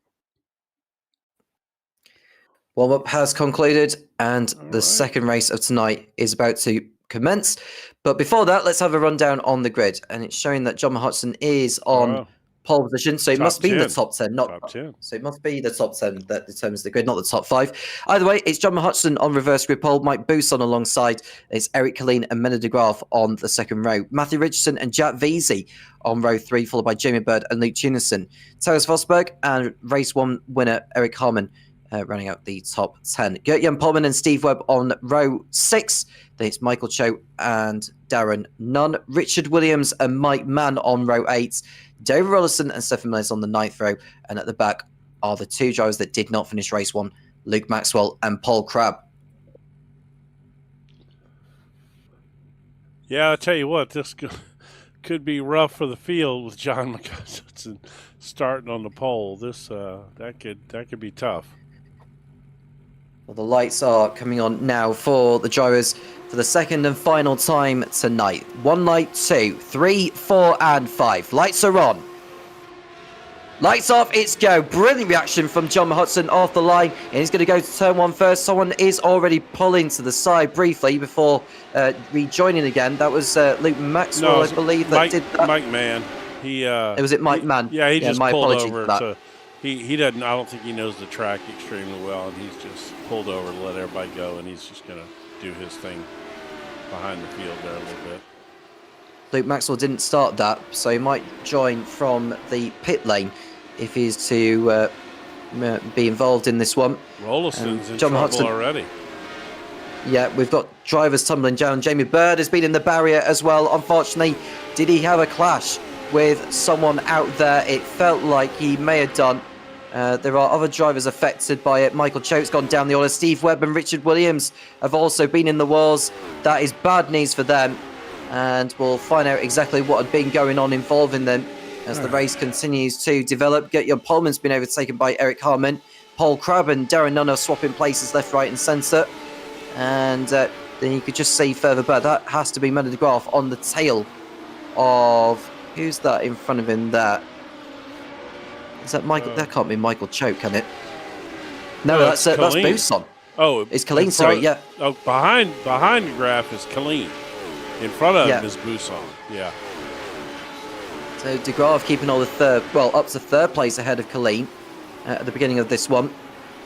Warm-up has concluded, and the second race of tonight is about to commence. But before that, let's have a rundown on the grid, and it's showing that John Hudson is on pole position, so it must be the top 10, not top 10. So it must be the top 10 that determines the grid, not the top 5. Either way, it's John Hudson on reverse grid pole, Mike Bousson alongside. It's Eric Colleen and Miller de Graaf on the second row. Matthew Richardson and Jack Veazey on row 3, followed by Jamie Bird and Luke Tunison. Terence Vosberg and race 1 winner Eric Harmon running out the top 10. Gert-Jan Polman and Steve Webb on row 6. Then it's Michael Cho and Darren Nunn. Richard Williams and Mike Mann on row 8. David Rollison and Stephen Mills on the 9th row. And at the back are the 2 drivers that did not finish race 1, Luke Maxwell and Paul Crabb. Yeah, I'll tell you what, this could be rough for the field with John McCutcheon starting on the pole. This that could be tough. Well, the lights are coming on now for the drivers for the second and final time tonight. 1 light, 2, 3, 4, and 5. Lights are on. Lights off, it's go. Brilliant reaction from John Hudson off the line. And he's going to go to turn 1 first. Someone is already pulling to the side briefly before rejoining again. That was Luke Maxwell, I believe, that did that. Mike Mann. Was it Mike Mann? Yeah, he just pulled over. So he doesn't. I don't think he knows the track extremely well, and he's just pulled over to let everybody go, and he's just going to do his thing behind the field there a little bit. Luke Maxwell didn't start that, so he might join from the pit lane if he's to be involved in this one. Rolliston's in trouble Hudson already. Yeah, we've got drivers tumbling down. Jamie Bird has been in the barrier as well. Unfortunately, did he have a clash with someone out there? It felt like he may have done. There are other drivers affected by it. Michael Choate's gone down the order. Steve Webb and Richard Williams have also been in the wars. That is bad news for them. And we'll find out exactly what had been going on involving them as the race continues to develop. Gertjan Polman's been overtaken by Eric Harman. Paul Crabb and Darren Nunn swapping places left, right and centre. And then you could just see further back, that has to be Mette de Graaf on the tail of... Who's that in front of him there? Is that Michael? That can't be Michael Choke, can it? No, that's Buson. Oh, it's Colleen, sorry, yeah. Oh, behind de Graaf is Colleen. In front of him is Buson, yeah. So de Graaf keeping all the up to third place ahead of Colleen at the beginning of this one.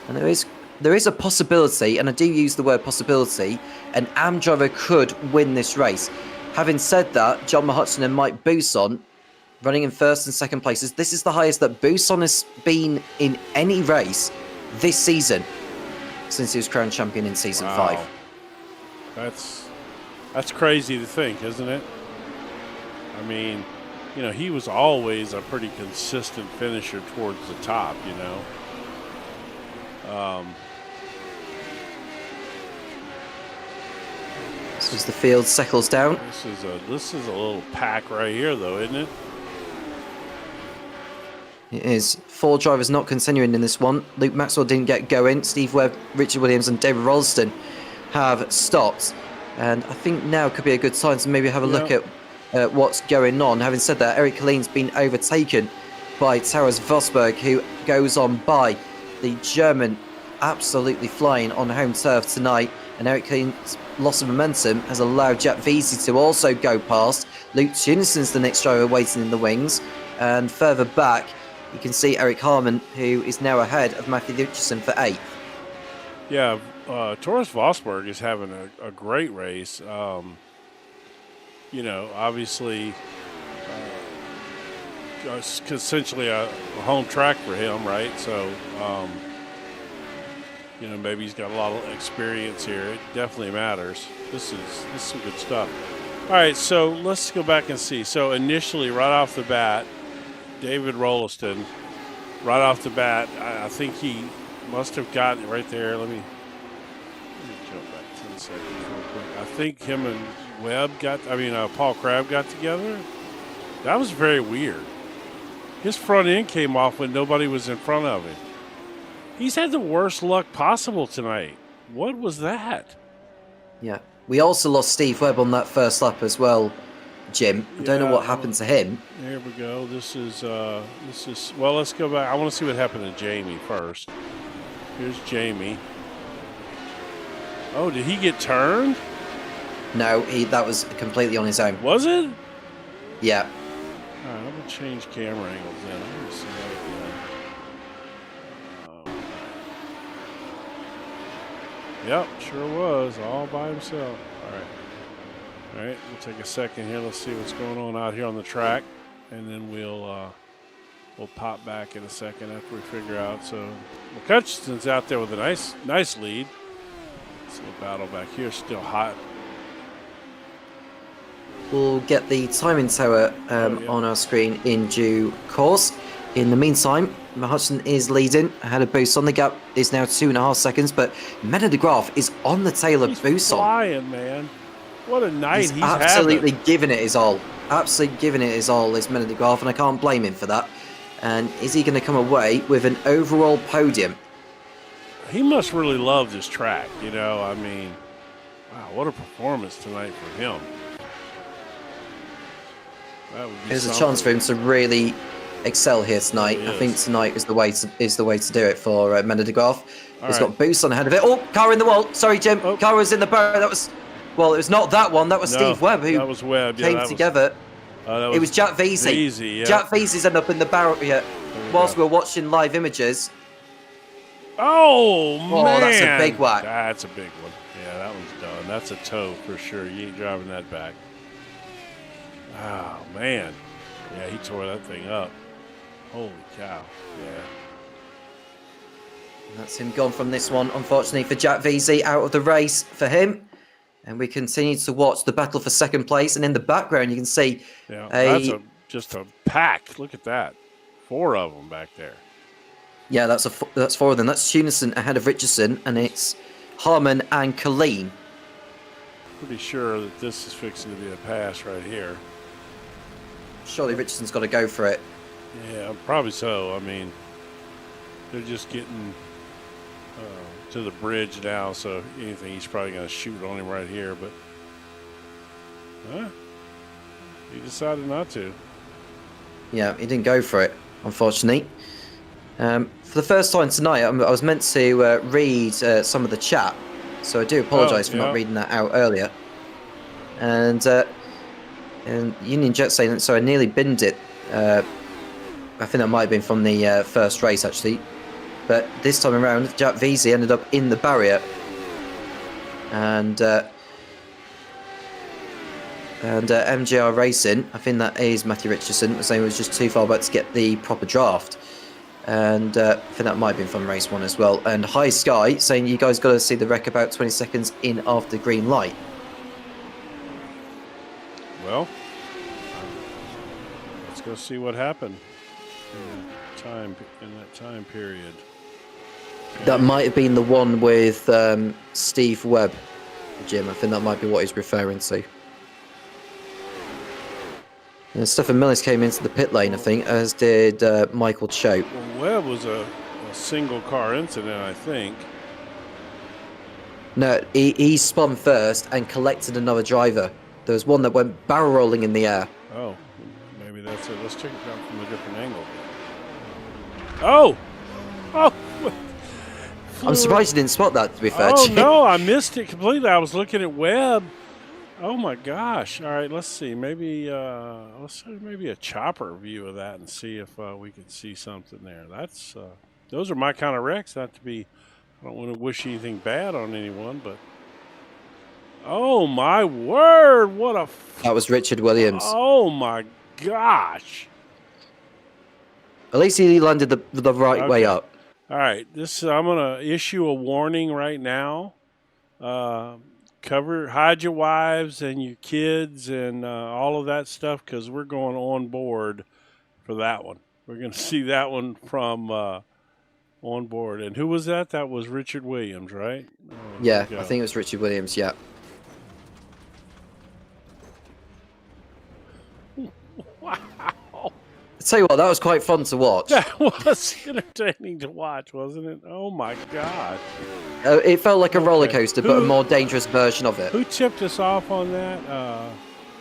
And there is a possibility, and I do use the word possibility, an AM driver could win this race. Having said that, John Mahutson and Mike Buson running in first and second places. This is the highest that Buson has been in any race this season since he was crowned champion in season 5. That's crazy to think, isn't it? I mean, you know, he was always a pretty consistent finisher towards the top, you know. As the field settles down. This is a little pack right here, though, isn't it? It is. 4 drivers not continuing in this one. Luke Maxwell didn't get going. Steve Webb, Richard Williams and David Rollston have stopped. And I think now could be a good time to maybe have a look at what's going on. Having said that, Eric Colleen's been overtaken by Taras Vosberg, who goes on by. The German absolutely flying on home turf tonight. And Eric Colleen's loss of momentum has allowed Jack Veazey to also go past. Luke Tunison's the next driver waiting in the wings. And further back, you can see Eric Harman, who is now ahead of Matthew Richardson for 8th. Yeah, Taras Vosberg is having a great race. You know, obviously, it's essentially a home track for him, right? So, you know, maybe he's got a lot of experience here. It definitely matters. This is some good stuff. All right, so let's go back and see. So initially, right off the bat, David Rollston, right off the bat, I think he must have gotten it right there. Let me jump back 10 seconds real quick. I think him and Paul Crabb got together. That was very weird. His front end came off when nobody was in front of him. He's had the worst luck possible tonight. What was that? Yeah. We also lost Steve Webb on that first lap as well, Jim. I don't know what happened to him. There we go. This is well, let's go back. I want to see what happened to Jamie first. Here's Jamie. Oh, did he get turned? No, that was completely on his own. Was it? Yeah. All right, I'm going to change camera angles then. I'm going to see that again. Yep, sure was. All by himself. All right. All right, we'll take a second here. Let's see what's going on out here on the track. And then we'll pop back in a second after we figure out. So McCutcheon's out there with a nice lead. So the battle back here is still hot. We'll get the timing tower on our screen in due course. In the meantime, Mahutson is leading ahead of Buson. The gap is now 2.5 seconds, but Mette de Graaf is on the tail of Buson. He's flying, man. What a night he's absolutely having. Giving it his all. Absolutely giving it his all, is Mette de Graaf, and I can't blame him for that. And is he going to come away with an overall podium? He must really love this track, you know. I mean, wow, what a performance tonight for him. There's a chance for him to really excel here tonight. I think tonight is the way to do it for Mette de Graaf. He's got Buson ahead of it. Oh, car in the wall. Sorry, Jim. Car was in the barrier. That was, well, it was not that one. That was Steve Webb who came together. It was Jack Veazey. Jack Veazey's ended up in the barrier whilst we were watching live images. Oh, man. That's a big whack. That's a big one. Yeah, that one's done. That's a toe for sure. You ain't driving that back. Oh, man. Yeah, he tore that thing up. Holy cow. Yeah. That's him gone from this one, unfortunately, for Jack Veazey, out of the race for him. And we continue to watch the battle for second place. And in the background, you can see that's just a pack. Look at that. 4 of them back there. Yeah, that's 4 of them. That's Tunison ahead of Richardson, and it's Harman and Colleen. Pretty sure that this is fixing to be a pass right here. Surely Richardson's got to go for it. Yeah, probably so. I mean, they're just getting to the bridge now, so anything he's probably going to shoot on him right here. But he decided not to. Yeah, he didn't go for it, unfortunately. For the first time tonight, I was meant to read some of the chat, so I do apologise for not reading that out earlier. And Union Jet saying that, so I nearly binned it. I think that might have been from the first race, actually. But this time around, Jack Veazey ended up in the barrier. And MGR Racing, I think that is Matthew Richardson, was saying it was just too far back to get the proper draft. And I think that might have been from race 1 as well. And High Sky saying you guys got to see the wreck about 20 seconds in after the green light. Well, let's go see what happened in that time period. That might have been the one with Steve Webb, Jim. I think that might be what he's referring to. And Stephen Millis came into the pit lane, I think, as did Michael Choate. Well, Webb was a single car incident, I think. No, he spun first and collected another driver. There was one that went barrel rolling in the air. Oh, maybe that's it. Let's check it out from a different angle. Oh! Oh! I'm surprised you didn't spot that, to be fair. Oh, no, I missed it completely. I was looking at Webb. Oh, my gosh. All right, let's see. Maybe let's do maybe a chopper view of that and see if we can see something there. That's those are my kind of wrecks. Not to be, I don't want to wish anything bad on anyone, but oh, my word. What a... That was Richard Williams. Oh, my gosh. At least he landed the right way up. All right, I'm going to issue a warning right now. Hide your wives and your kids and all of that stuff, because we're going on board for that one. We're going to see that one from on board. And who was that? That was Richard Williams, right? Yeah, I think it was Richard Williams, yeah. Wow. I tell you what, that was quite fun to watch. That was entertaining to watch, wasn't it? Oh, my God. It felt like a roller coaster, but a more dangerous version of it. Who tipped us off on that?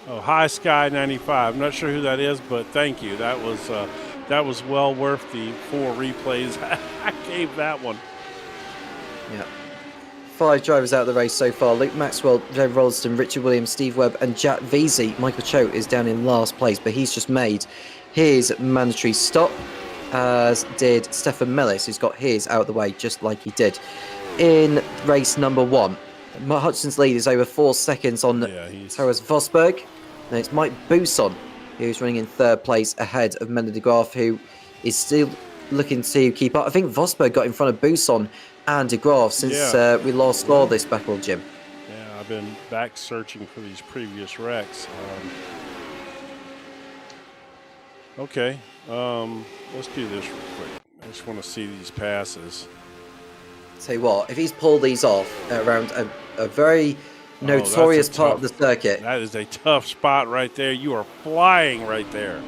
High Sky 95. I'm not sure who that is, but thank you. That was well worth the 4 replays. I gave that one. Yeah. 5 drivers out of the race so far. Luke Maxwell, Dave Rollston, Richard Williams, Steve Webb, and Jack Veazey. Michael Choate is down in last place, but he's just made his mandatory stop, as did Stefan Millis, who's got his out of the way just like he did in race number 1. Hutchinson's lead is over 4 seconds on Terence Vosberg. And it's Mike Bousson who's running in 3rd place ahead of Mender de Graaf, who is still looking to keep up. I think Vosberg got in front of Bousson and de Graaf since we last saw this battle, Jim. Yeah, I've been back searching for these previous wrecks. Okay, let's do this real quick. I just want to see these passes. Tell you what, if he's pulled these off around a very notorious part of the circuit. That is a tough spot right there. You are flying right there.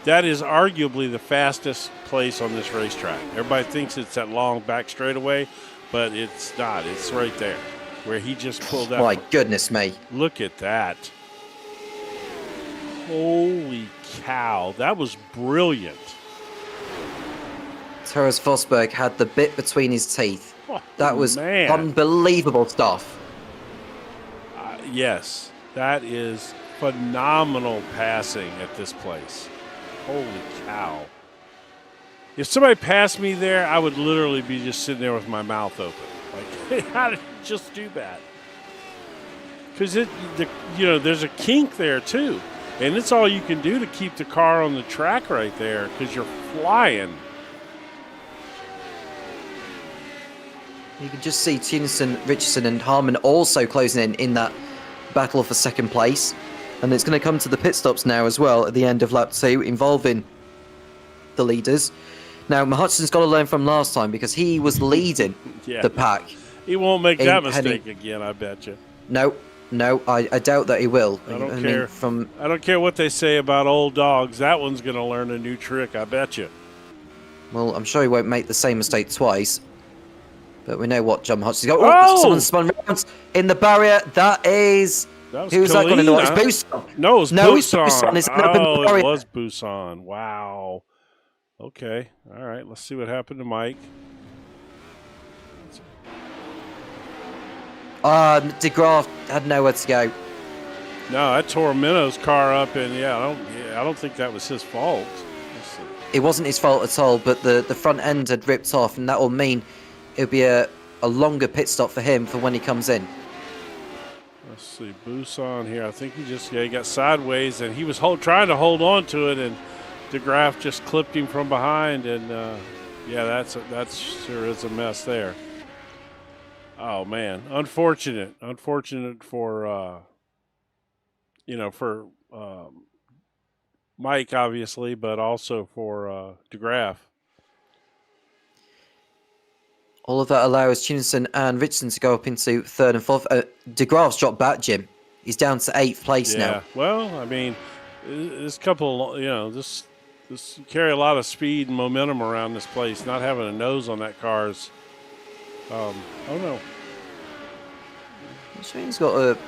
That is arguably the fastest place on this racetrack. Everybody thinks it's that long back straightaway, but it's not. It's right there where he just pulled out. My goodness me. Look at that. Holy cow. That was brilliant. Terence Vosberg had the bit between his teeth. Oh, that was unbelievable stuff. Yes, that is phenomenal passing at this place. Holy cow. If somebody passed me there, I would literally be just sitting there with my mouth open. Like, how did you just do that? Because there's a kink there too. And it's all you can do to keep the car on the track right there, because you're flying. You can just see Tunison, Richardson and Harmon also closing in that battle for 2nd place. And it's going to come to the pit stops now as well at the end of lap 2, involving the leaders. Now, Hutchinson's got to learn from last time, because he was leading the pack. He won't make that mistake again, I bet you. No. No, I doubt that he will. I don't care. From I don't care what they say about old dogs. That one's going to learn a new trick, I bet you. well, I'm sure he won't make the same mistake twice. But we know what John Hodgson's got. Oh! Someone spun round in the barrier. That is. Who's that got in the way? It's Busan. No, it's Busan. Busan. It's the it was Busan. Wow. Okay. All right. Let's see what happened to Mike. De Graaf had nowhere to go. No, that tore Minno's car up, and I don't think that was his fault. It wasn't his fault at all, but the front end had ripped off, and that will mean it'll be a longer pit stop for him for when he comes in. Let's see, Busan here. I think he got sideways, and he was trying to hold on to it, and De Graaf just clipped him from behind, and that's sure is a mess there. Oh man, unfortunate for Mike obviously, but also for De Graaf. All of that allows Tunison and Richardson to go up into third and fourth. De Graaf's dropped back, Jim. He's down to 8th place now. Well, I mean, this couple, this carry a lot of speed and momentum around this place. Not having a nose on that car is, oh no. I'm sure he's got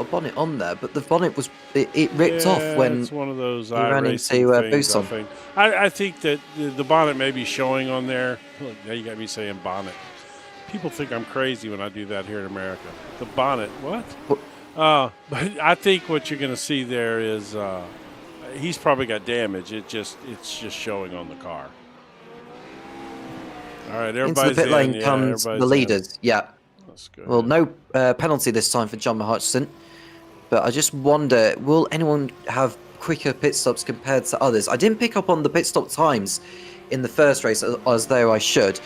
a bonnet on there, but the bonnet it ripped off when it's one of those he ran into Busan. I think that the bonnet may be showing on there. Look, now you got me saying bonnet. People think I'm crazy when I do that here in America. The bonnet, what? But I think what you're going to see there is he's probably got damage. It's just showing on the car. All right, everybody's into the pit lane comes the leaders. In. Yeah. Good. Well, no penalty this time for John Hodgson, but I just wonder, will anyone have quicker pit stops compared to others? I didn't pick up on the pit stop times in the first race as though I should.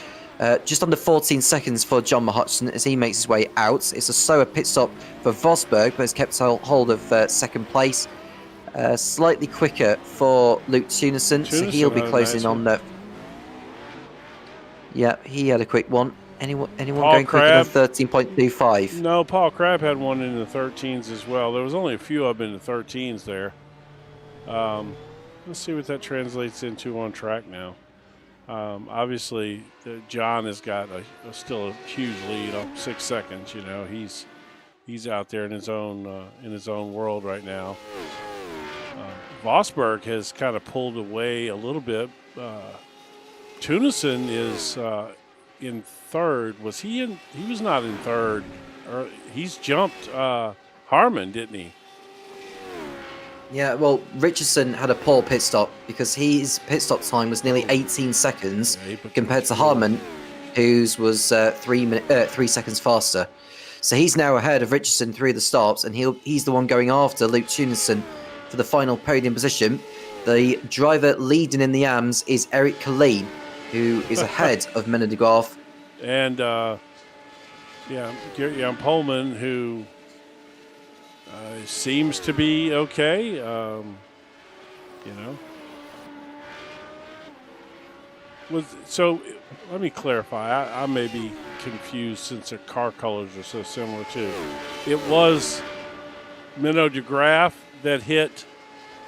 Just under 14 seconds for John Hodgson as he makes his way out. It's a slower pit stop for Vosberg, but has kept hold of second place. Slightly quicker for Luke Tunison, so he'll be closing on the... Yeah, he had a quick one. Anyone going quicker than 13.25? No, Paul Crabb had one in the 13s as well. There was only a few of them in the 13s there. Let's see what that translates into on track now. Obviously, John has got still a huge lead of 6 seconds. He's out there in his own world right now. Vosberg has kind of pulled away a little bit. Tunison is in third. Was he in? He was not in third. He's jumped Harmon, didn't he? Yeah, well, Richardson had a poor pit stop because his pit stop time was nearly 18 seconds compared to Harmon, whose was 3 seconds faster. So he's now ahead of Richardson through the stops, and he's the one going after Luke Tunison for the final podium position. The driver leading in the AMS is Eric Colleen, who is ahead of Menno de Graaf. And Gert-Jan Polman, who seems to be okay. So let me clarify. I may be confused since their car colors are so similar too. It was Menno de Graaf that hit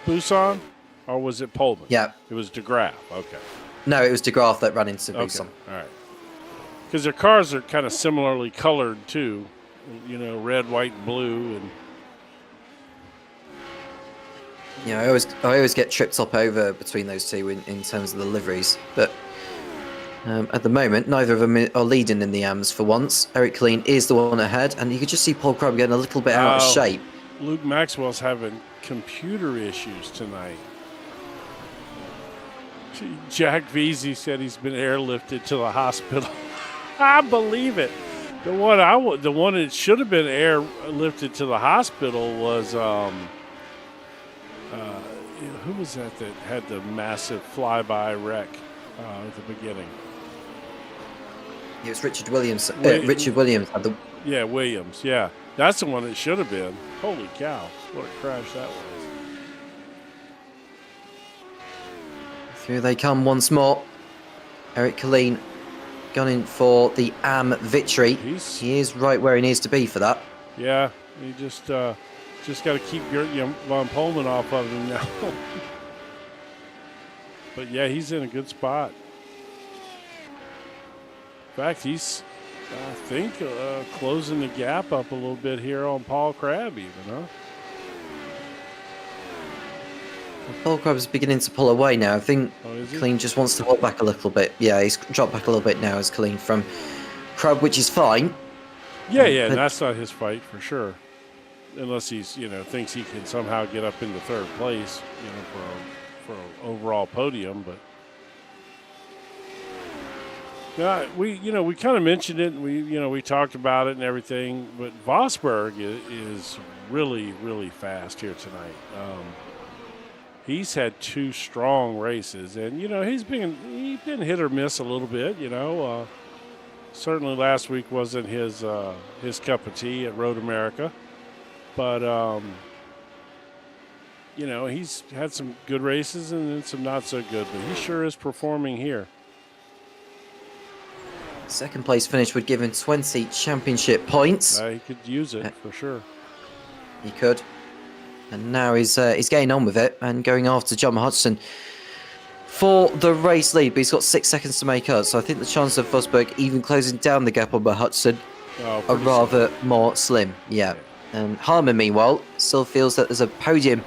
Busan, or was it Polman? Yeah, it was de Graaf. Okay. No, it was de Graaf that ran into Busan. All right. Because their cars are kind of similarly colored too, red, white, and blue, and I always get tripped up over between those two in terms of the liveries. But at the moment, neither of them are leading in the AMS for once. Eric Colleen is the one ahead, and you could just see Paul Crabb getting a little bit out of shape. Luke Maxwell's having computer issues tonight. Jack Veazey said he's been airlifted to the hospital. I believe it. The one that should have been airlifted to the hospital was who was that had the massive flyby wreck at the beginning? It was Richard Williams. Richard Williams had the... Yeah, Williams. Yeah, that's the one it should have been. Holy cow! What a crash that was. Through they come once more. Eric Colleen gunning for the AM victory. He is right where he needs to be for that. Yeah, He just got to keep Gert-Jan von Pullman off of him now. But yeah, he's in a good spot. In fact, he's, I think, closing the gap up a little bit here on Paul Crabb even, huh? Paul Crabb is beginning to pull away now. I think is he? Colleen just wants to pull back a little bit. Yeah, he's dropped back a little bit now as Colleen from Crabb, which is fine. Yeah, and that's not his fight for sure. Unless he's, thinks he can somehow get up into third place, for an overall podium. But yeah, we kind of mentioned it. We talked about it and everything. But Vosberg is really, really fast here tonight. He's had 2 strong races, and he's been hit or miss a little bit. Certainly last week wasn't his cup of tea at Road America, but he's had some good races and then some not so good. But he sure is performing here. Second place finish would give him 20 championship points. He could use it for sure. He could. And now he's getting on with it and going after John Hudson for the race lead. But he's got 6 seconds to make up. So I think the chance of Vosberg even closing down the gap on Hudson are rather more slim. Yeah. And Harmon, meanwhile, still feels that there's a podium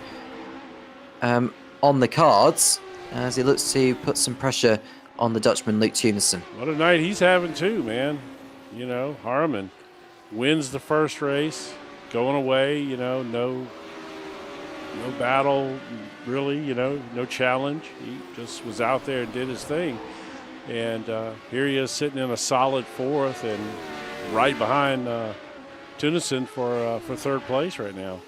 on the cards as he looks to put some pressure on the Dutchman, Luke Tunison. What a night he's having too, man. Harmon wins the first race, going away, no battle, really, no challenge. He just was out there and did his thing. And here he is sitting in a solid 4th and right behind Tunison for third place right now.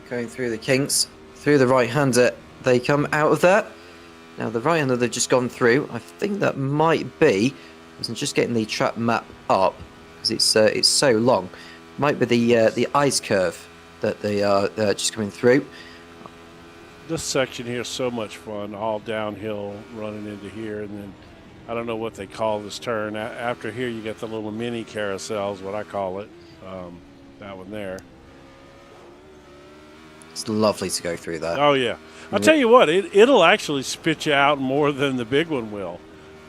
Going through the kinks, through the right-hander, they come out of that. Now the right-hander they've just gone through, I think that might be, I'm just getting the track map up because it's so long, might be the ice curve that they are just coming through. This section here is so much fun, all downhill running into here, and then I don't know what they call this turn. After here you get the little mini carousels, what I call it, that one there. It's lovely to go through that. Oh yeah, I'll tell you what, it'll actually spit you out more than the big one will.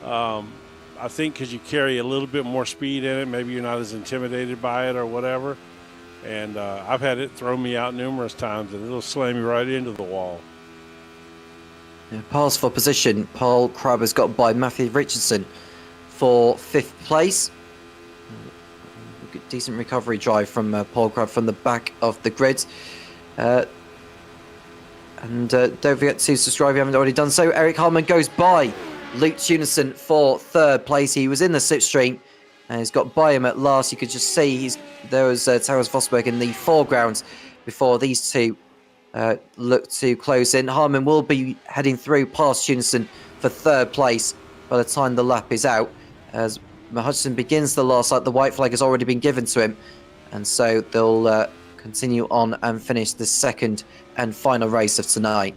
I think because you carry a little bit more speed in it, maybe you're not as intimidated by it or whatever. And I've had it throw me out numerous times, and it'll slam you right into the wall. Yeah, Paul's for position. Paul Crabb has got by Matthew Richardson for 5th place. Decent recovery drive from Paul Crabb from the back of the grid. And don't forget to subscribe if you haven't already done so. Eric Harmon goes by Luke Tunison for 3rd place. He was in the slipstream. And he's got by him at last. You could just see there was Taras Vosberg in the foreground before these two look to close in. Harmon will be heading through past Tunison for 3rd place by the time the lap is out. As Hudson begins the last lap, the white flag has already been given to him. And so they'll continue on and finish the 2nd and final race of tonight.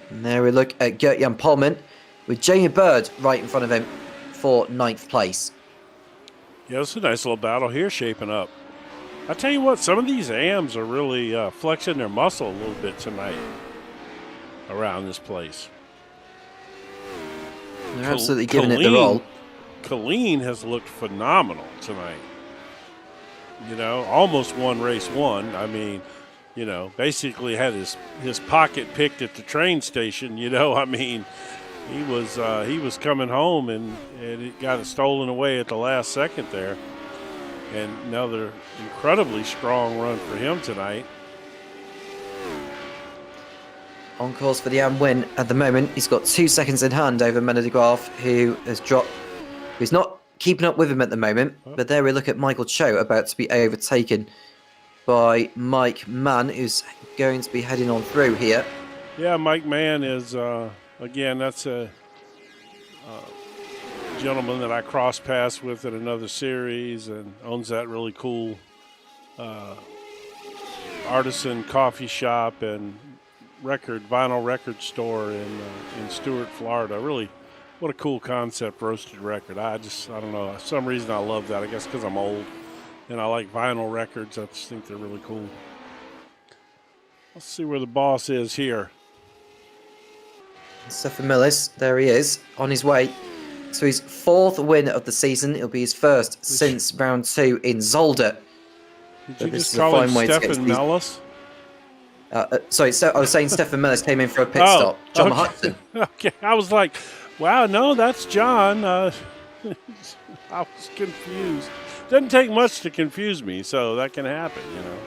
And there we look at Gert-Jan Pullman, with Jamie Bird right in front of him for 9th place. Yeah, it's a nice little battle here shaping up. I tell you what, some of these AMs are really flexing their muscle a little bit tonight around this place. They're absolutely giving it their all. Colleen has looked phenomenal tonight. Almost won race 1. I mean, basically had his pocket picked at the train station. I mean, he was coming home and it got stolen away at the last second there. And another incredibly strong run for him tonight. On course for the AM win at the moment. He's got 2 seconds in hand over Mena de Graaf, who has dropped. He's not keeping up with him at the moment. But there we look at Michael Cho about to be overtaken by Mike Mann, who's going to be heading on through here. Yeah, Mike Mann is, again, that's a gentleman that I cross paths with at another series and owns that really cool artisan coffee shop and vinyl record store in Stuart, Florida. Really What a cool concept, roasted record. I don't know. For some reason I love that. I guess because I'm old and I like vinyl records. I just think they're really cool. Let's see where the boss is here. Stefan Millis, there he is, on his way to his 4th win of the season. It'll be his first since round 2 in Zolder. Did you just call him Stefan Millis? Sorry, so I was saying Stefan Millis came in for a pit stop. John Hudson. Okay, I was like, wow, no, that's John. I was confused. Doesn't take much to confuse me, so that can happen, you know.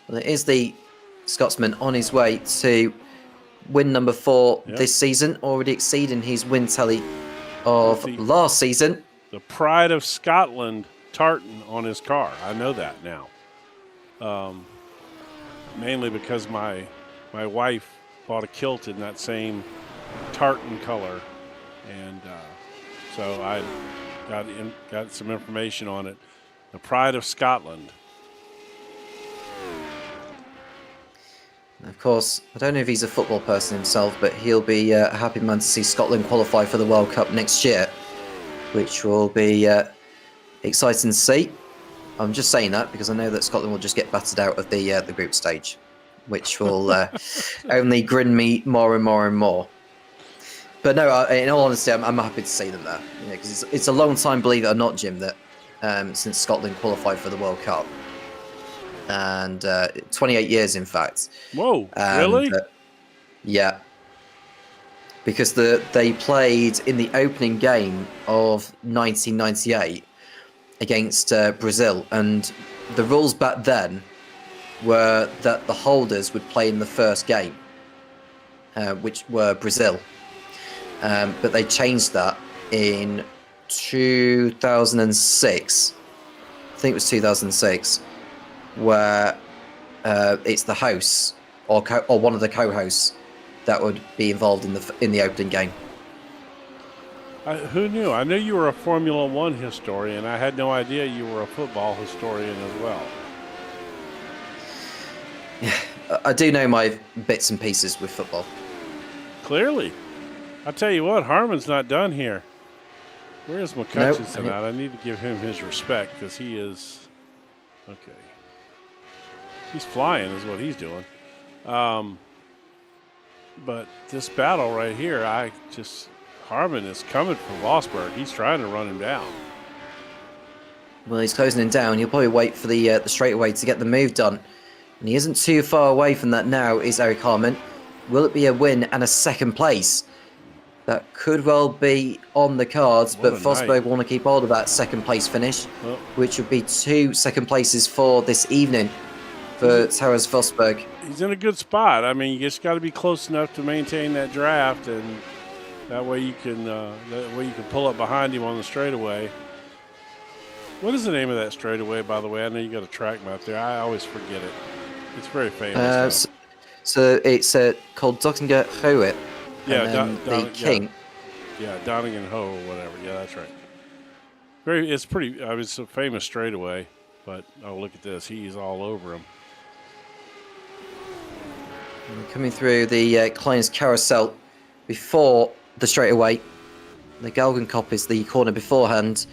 Well, it is the Scotsman on his way to win number 4 this season, already exceeding his win tally of last season. The Pride of Scotland tartan on his car. I know that now. Mainly because my wife bought a kilt in that same tartan color, and so I got some information on it. The Pride of Scotland. Of course, I don't know if he's a football person himself, but he'll be a happy man to see Scotland qualify for the World Cup next year, which will be exciting to see. I'm just saying that because I know that Scotland will just get battered out of the group stage, which will only grin me more and more and more. But no, in all honesty, I'm happy to see them there, because it's a long time, believe it or not, Jim, that since Scotland qualified for the World Cup. And 28 years, in fact. Whoa, really? Yeah. Because they played in the opening game of 1998 against Brazil. And the rules back then were that the holders would play in the first game, which were Brazil. But they changed that in 2006. I think it was 2006. Where it's the hosts or one of the co-hosts that would be involved in the opening game. Who knew? I knew you were a Formula One historian. I had no idea you were a football historian as well. Yeah, I do know my bits and pieces with football. Clearly. I'll tell you what, Harmon's not done here. Where's McCutcheon at? I need to give him his respect because he is... Okay. He's flying is what he's doing. But this battle right here, Harmon is coming for Vosberg. He's trying to run him down. Well, he's closing him down. He'll probably wait for the straightaway to get the move done. And he isn't too far away from that now, is Eric Harmon. Will it be a win and a second place? That could well be on the cards, but Vosberg want to keep hold of that second place finish, which would be 2 second places for this evening for Taras Vosberg. He's in a good spot. I mean, you just got to be close enough to maintain that draft, and that way you can pull up behind him on the straightaway. What is the name of that straightaway, by the way? I know you got a track map there. I always forget it. It's very famous. So it's called Dottinger Hoet. Yeah, the King. Yeah, Donningen Ho or whatever. Yeah, that's right. It's pretty. It's a famous straightaway. But look at this. He's all over him. Coming through the Cairns carousel before the straightaway. The Galgenkop is the corner beforehand.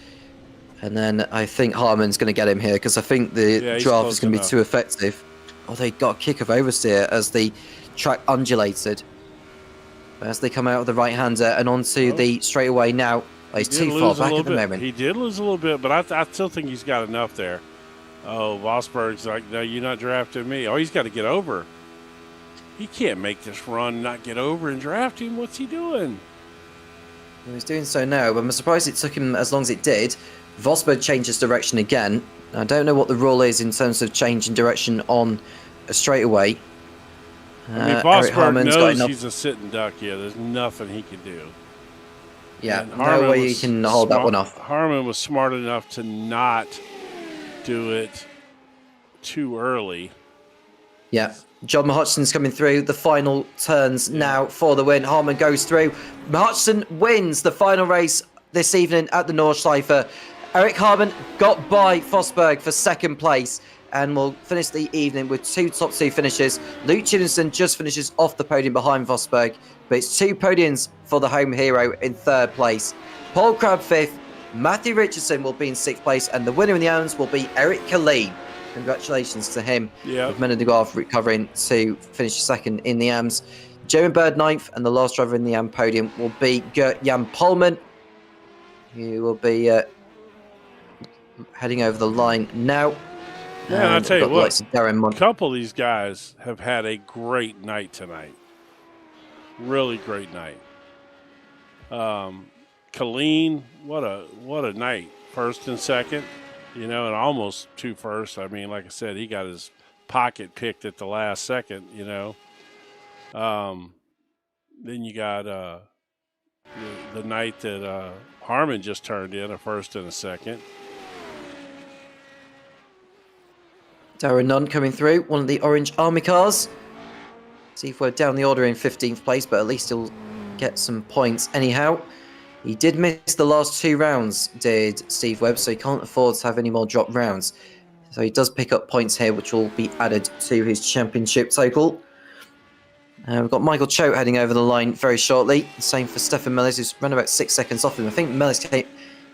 And then I think Harmon's going to get him here because I think the draft is going to be too effective. Oh, they got a kick of oversteer as the track undulated. As they come out of the right-hander and onto the straightaway now. Oh, he's too far back at the moment. He did lose a little bit, but I still think he's got enough there. Oh, Vosberg's like, no, you're not drafting me. Oh, he's got to get over. He can't make this run, not get over and draft him. What's he doing? Well, he's doing so now, but I'm surprised it took him as long as it did. Vosberg changes direction again. I don't know what the rule is in terms of changing direction on a straightaway. I mean, Vosberg knows he's a sitting duck here. There's nothing he can do. Yeah, no way he can hold that one off. Harmon was smart enough to not do it too early. Yeah. John Hutchison's coming through. The final turns now for the win. Harmon goes through. Hutchison wins the final race this evening at the Nordschleife. Eric Harmon got by Vosberg for second place. and we'll finish the evening with two top two finishes. Luke Chillinson just finishes off the podium behind Vosberg, but it's two podiums for the home hero in third place. Paul Crabb fifth, Matthew Richardson will be in sixth place, and the winner in the AMS will be Eric Killeen. Congratulations to him. Yeah. With Menno de Graaf recovering to finish second in the AMS. Jeremy Bird ninth, and the last driver in the AM podium will be Gert-Jan Polman, who will be heading over the line now. Yeah, and I'll tell you what, a couple of these guys have had a great night tonight. Really great night. Killeen, what a night. First and second, and almost two first. I mean, like I said, he got his pocket picked at the last second, Then you got the night that Harmon just turned in, a first and a second. Darren Nunn coming through, one of the orange army cars. See if we're down the order in 15th place, but at least he'll get some points anyhow. He did miss the last two rounds, did Steve Webb, so he can't afford to have any more drop rounds. So he does pick up points here, which will be added to his championship total. We've got Michael Choate heading over the line very shortly. The same for Stefan Mellis, who's run about 6 seconds off him. I think Mellis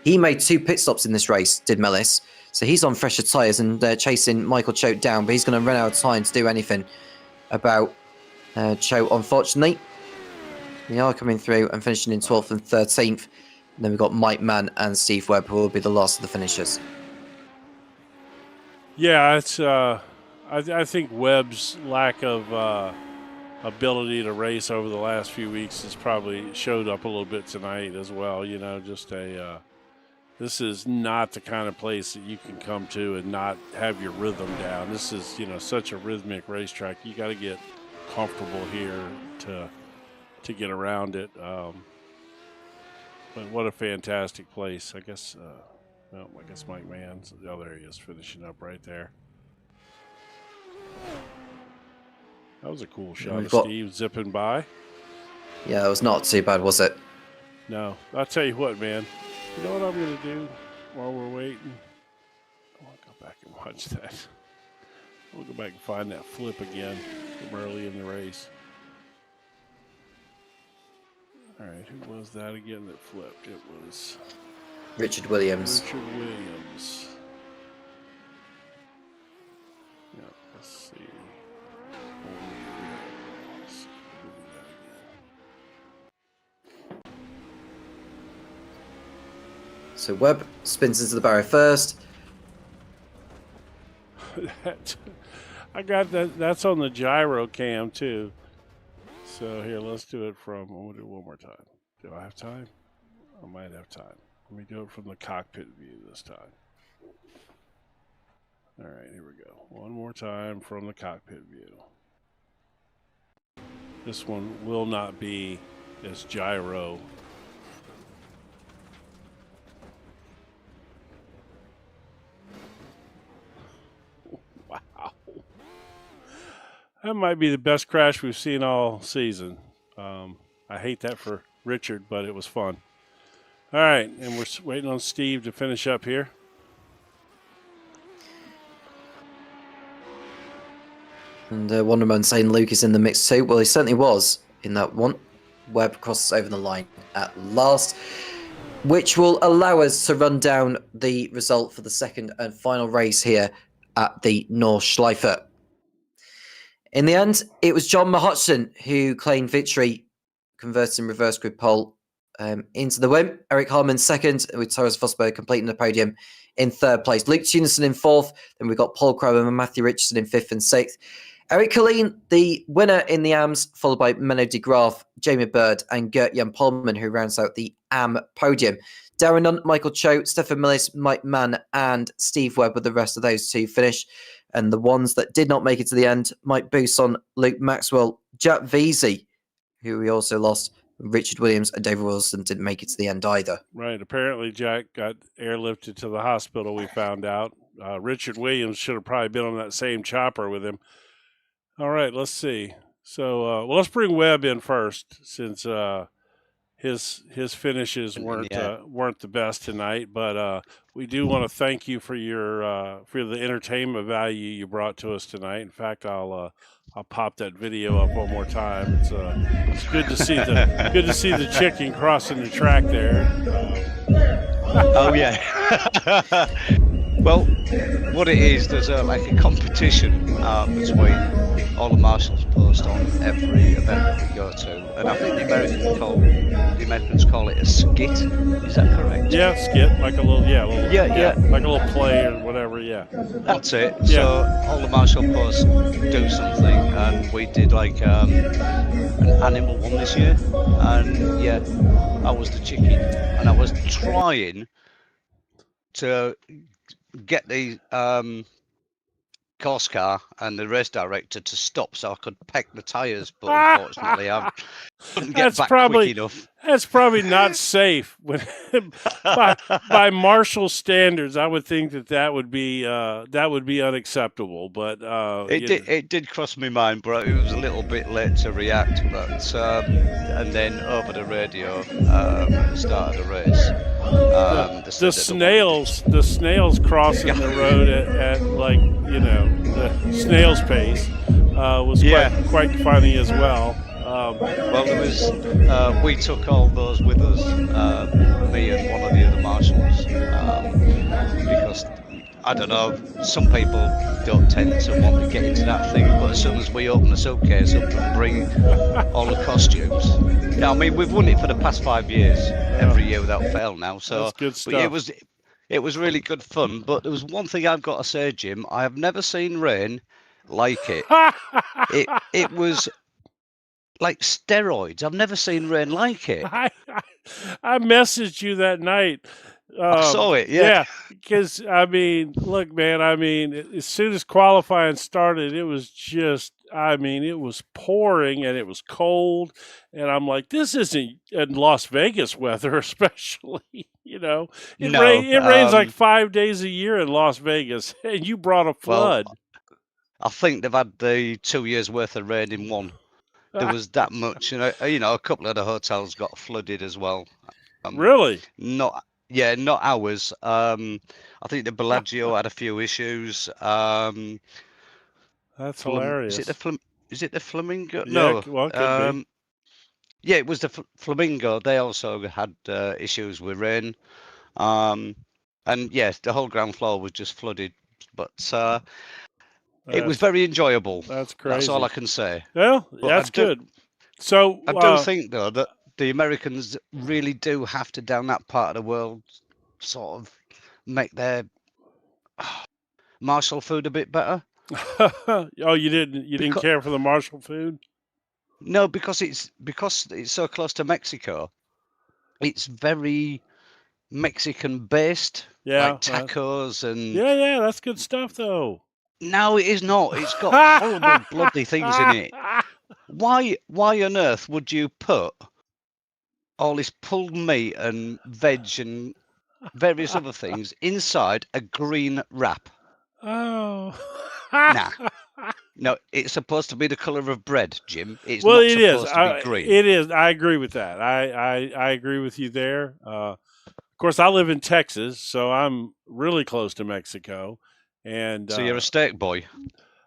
he made 2 pit stops in this race, did Mellis. So he's on fresher tyres and chasing Michael Choate down, but he's going to run out of time to do anything about Choate, unfortunately. They are coming through and finishing in 12th and 13th. And then we've got Mike Mann and Steve Webb, who will be the last of the finishers. Yeah, it's. I think Webb's lack of ability to race over the last few weeks has probably showed up a little bit tonight as well. This is not the kind of place that you can come to and not have your rhythm down. This is, such a rhythmic racetrack. You got to get comfortable here to get around it. But what a fantastic place. I guess Mike Mann's, there he is, finishing up right there. That was a cool shot of Steve zipping by. Yeah, it was not too bad, was it? No. I'll tell you what, man. You know what I'm going to do while we're waiting? I want to go back and watch that. We'll go back and find that flip again from early in the race. All right, who was that again that flipped? It was Richard Williams. Richard Williams. Yeah, let's see. So Webb spins into the barrier first. I got that. That's on the gyro cam too. So here, let's do it from. We'll do it one more time. Do I have time? I might have time. Let me do it from the cockpit view this time. All right, here we go. One more time from the cockpit view. This one will not be as gyro. Wow. That might be the best crash we've seen all season. I hate that for Richard, but it was fun. All right, and we're waiting on Steve to finish up here. And Wonderman saying Luke is in the mix too. Well, he certainly was in that one. Webb crosses over the line at last, which will allow us to run down the result for the second and final race here at the Nordschleife. In the end, it was John Mahotson who claimed victory, converting reverse grid pole into the win. Eric Harmon second, with Torres Vosberg completing the podium in third place. Luke Tunison in fourth. Then we've got Paul Crowham and Matthew Richardson in fifth and sixth. Eric Killeen, the winner in the AMS, followed by Menno de Graaf, Jamie Bird, and Gert-Jan Polman, who rounds out the AM podium. Darren Nunt, Michael Choate, Stefan Millis, Mike Mann, and Steve Webb with the rest of those two finish. And the ones that did not make it to the end, Mike Bousson, Luke Maxwell, Jack Veazey, who we also lost, Richard Williams, and David Wilson didn't make it to the end either. Right. Apparently, Jack got airlifted to the hospital, we found out. Richard Williams should have probably been on that same chopper with him. All right, let's see. So, let's bring Webb in first, since his finishes weren't Yeah. weren't the best tonight, but we do want to thank you for for the entertainment value you brought to us tonight. In fact, I'll pop that video up one more time. It's good to see the chicken crossing the track there. Oh yeah. Well, what it is, there's like a competition between all the marshals post on every event that we go to, and I think the Americans call it a skit. Is that correct? Yeah, skit, like a little Yeah. like a little play or whatever. Yeah, That's it. Yeah. So all the marshal posts do something, and we did like an animal one this year, and yeah, I was the chicken, and I was trying to get the course car and the race director to stop so I could peck the tyres, but unfortunately I couldn't get back quick enough. That's probably not safe. When by marshal standards, I would think that would be unacceptable. But It did cross my mind, but it was a little bit late to react. But and then over the radio at the start of the race, the snails crossing the road at like the snail's pace was quite funny as well. Well, there was we took all those with us, me and one of the other marshals, because I don't know, some people don't tend to want to get into that thing, but as soon as we open the suitcase up and bring all the costumes, I mean, we've won it for the past 5 years, every year without fail now. So that's good stuff. But it was really good fun. But there was one thing I've got to say, Jim. I have never seen rain like it. It was like steroids. I've never seen rain like it. I messaged you that night. I saw it, yeah. Because, I mean, look, man, as soon as qualifying started, it was just, it was pouring and it was cold. And I'm like, this isn't in Las Vegas weather, especially, It rains like 5 days a year in Las Vegas, and you brought a flood. Well, I think they've had the 2 years worth of rain in one. There was that much, a couple of the hotels got flooded as well. Really? Not ours. I think the Bellagio had a few issues. That's hilarious. Is it the Flamingo? Yeah, No. well, it could be. Yeah, it was the Flamingo. They also had issues with rain. And yes, the whole ground floor was just flooded. But it was very enjoyable. That's crazy. That's all I can say. Well, that's good. So I do think, though, that the Americans really do have to, down that part of the world, sort of make their marshal food a bit better. Oh, you didn't care for the marshal food? No, because it's so close to Mexico. It's very Mexican based, like tacos and. Yeah, that's good stuff, though. No, it is not. It's got horrible bloody things in it. Why on earth would you put all this pulled meat and veg and various other things inside a green wrap? Oh. Nah. No, it's supposed to be the colour of bread, Jim. It's not supposed to be green. It is. I agree with that. I agree with you there. Of course, I live in Texas, so I'm really close to Mexico. And so you're a steak boy.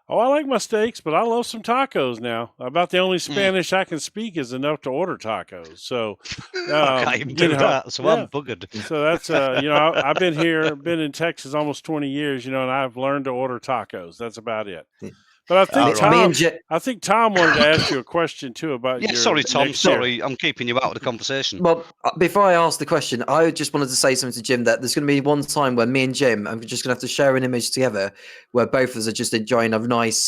Oh, I like my steaks, but I love some tacos now. About the only Spanish I can speak is enough to order tacos. So I can't even do that. So I'm buggered. So that's I've been in Texas almost 20 years, and I've learned to order tacos. That's about it. But I think Tom wanted to ask you a question too about your. Sorry, Tom. Sorry, I'm keeping you out of the conversation. Well, before I ask the question, I just wanted to say something to Jim that there's going to be one time where me and Jim, I'm just going to have to share an image together where both of us are just enjoying a nice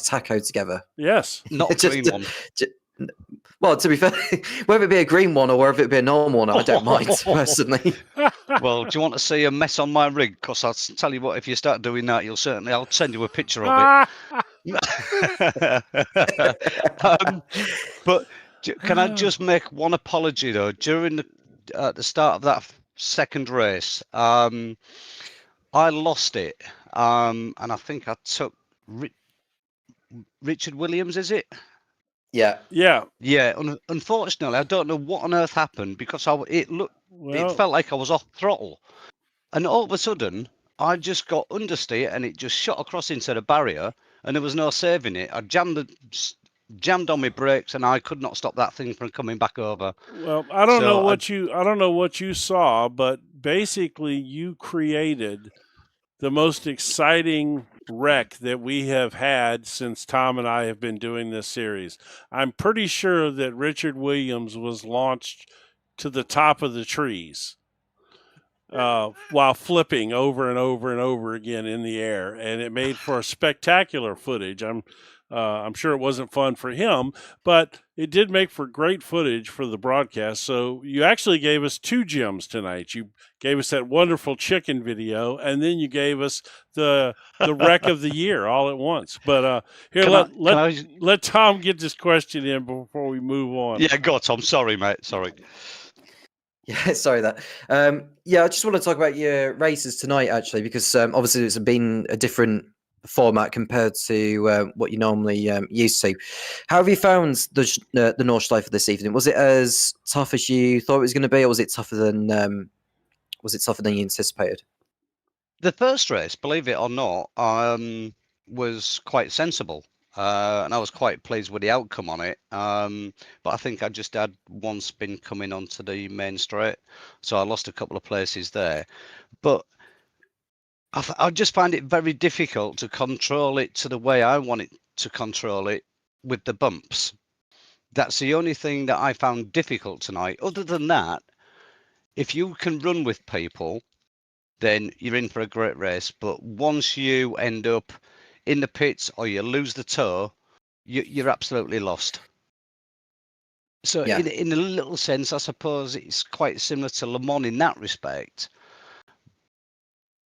taco together. Yes, not a green one. Well, to be fair, whether it be a green one or whether it be a normal one, I don't mind personally. Well, do you want to see a mess on my rig? Because I'll tell you what, if you start doing that, I'll send you a picture of it. But can I just make one apology though? During the start of that second race, I lost it, and I think I took Richard Williams. Is it? Yeah. Yeah. Yeah, unfortunately, I don't know what on earth happened because it Well, felt like I was off throttle, and all of a sudden I just got understeer and it just shot across into the barrier, and there was no saving it. I jammed on my brakes, and I could not stop that thing from coming back over. well, I don't know So what you saw, but basically you created the most exciting wreck that we have had since Tom and I have been doing this series. I'm pretty sure that Richard Williams was launched to the top of the trees while flipping over and over and over again in the air, and it made for a spectacular footage. I'm sure it wasn't fun for him, but it did make for great footage for the broadcast. So you actually gave us 2 gems tonight. You gave us that wonderful chicken video, and then you gave us the wreck of the year all at once. But here, let Tom get this question in before we move on. Yeah, go Tom. Sorry, mate. Sorry. Yeah, sorry that. Yeah, I just want to talk about your races tonight, actually, because obviously it's been a different format compared to what you normally used to. How have you found the Nordschleife this evening? Was it as tough as you thought it was going to be, or was it tougher than you anticipated? The first race, believe it or not, was quite sensible. And I was quite pleased with the outcome on it. But I think I just had one spin coming onto the main straight, so I lost a couple of places there. But I just find it very difficult to control it to the way I want it to control it with the bumps. That's the only thing that I found difficult tonight. Other than that, if you can run with people, then you're in for a great race. But once you end up in the pits or you lose the toe, you're absolutely lost. So Yeah. in a little sense, I suppose it's quite similar to Le Mans in that respect.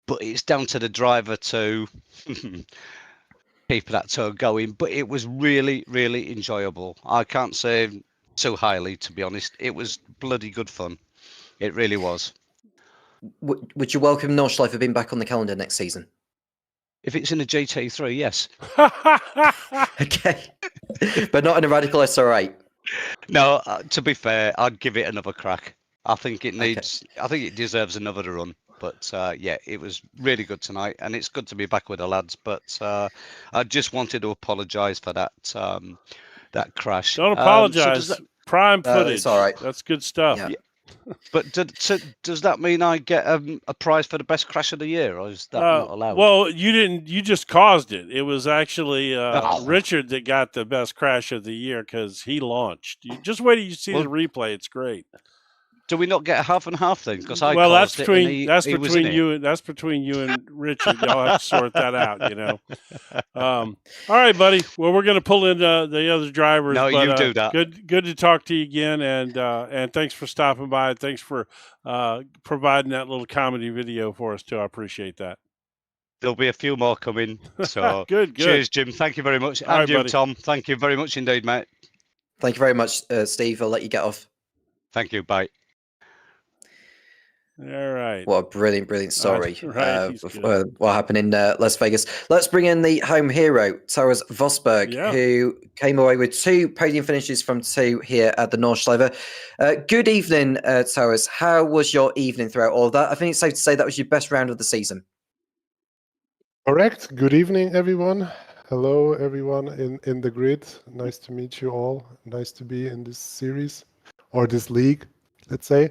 But it's down to the driver to keep that toe going. But it was really, really enjoyable. I can't say so highly, to be honest. It was bloody good fun. It really was. Would you welcome Nordschleife being back on the calendar next season? If it's in a GT3, yes. Okay. But not in a Radical SR8. No, to be fair, I'd give it another crack. I think it needs. Okay. I think it deserves another run. But yeah, it was really good tonight, and it's good to be back with the lads. But I just wanted to apologise for that that crash. Don't apologise. Prime footage. It's all right. That's good stuff. Yeah. But does that mean I get a prize for the best crash of the year, or is that not allowed? Well, you didn't. You just caused it. It was actually Richard that got the best crash of the year because he launched. You just wait till you see the replay. It's great. Do we not get a half and half then? Because that's between you and Richard. Y'all have to sort that out, you know. All right, buddy. Well, we're going to pull in the other drivers. No, you do that. Good to talk to you again, and thanks for stopping by. Thanks for providing that little comedy video for us too. I appreciate that. There'll be a few more coming. So good. Cheers, Jim. Thank you very much. All and right, buddy. Tom. Thank you very much indeed, mate. Thank you very much, Steve. I'll let you get off. Thank you. Bye. All right. What a brilliant story. Right. What happened in Las Vegas. Let's bring in the home hero, Taras Vosberg, who came away with 2 podium finishes from 2 here at the Nordschleife. Good evening, Taras. How was your evening throughout all of that? I think it's safe to say that was your best round of the season. Correct. Good evening, everyone. Hello, everyone in the grid. Nice to meet you all. Nice to be in this series, or this league, let's say.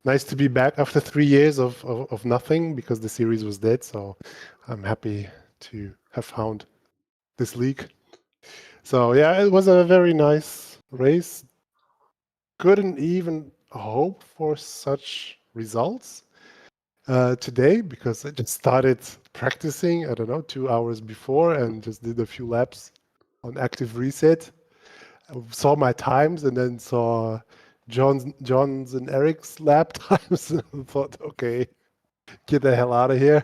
Nice to be back after 3 years of nothing, because the series was dead. So I'm happy to have found this league. So yeah, it was a very nice race. Couldn't even hope for such results today, because I just started practicing, I don't know, 2 hours before, and just did a few laps on active reset. I saw my times and then saw John's and Eric's lap times, and I thought, okay, get the hell out of here.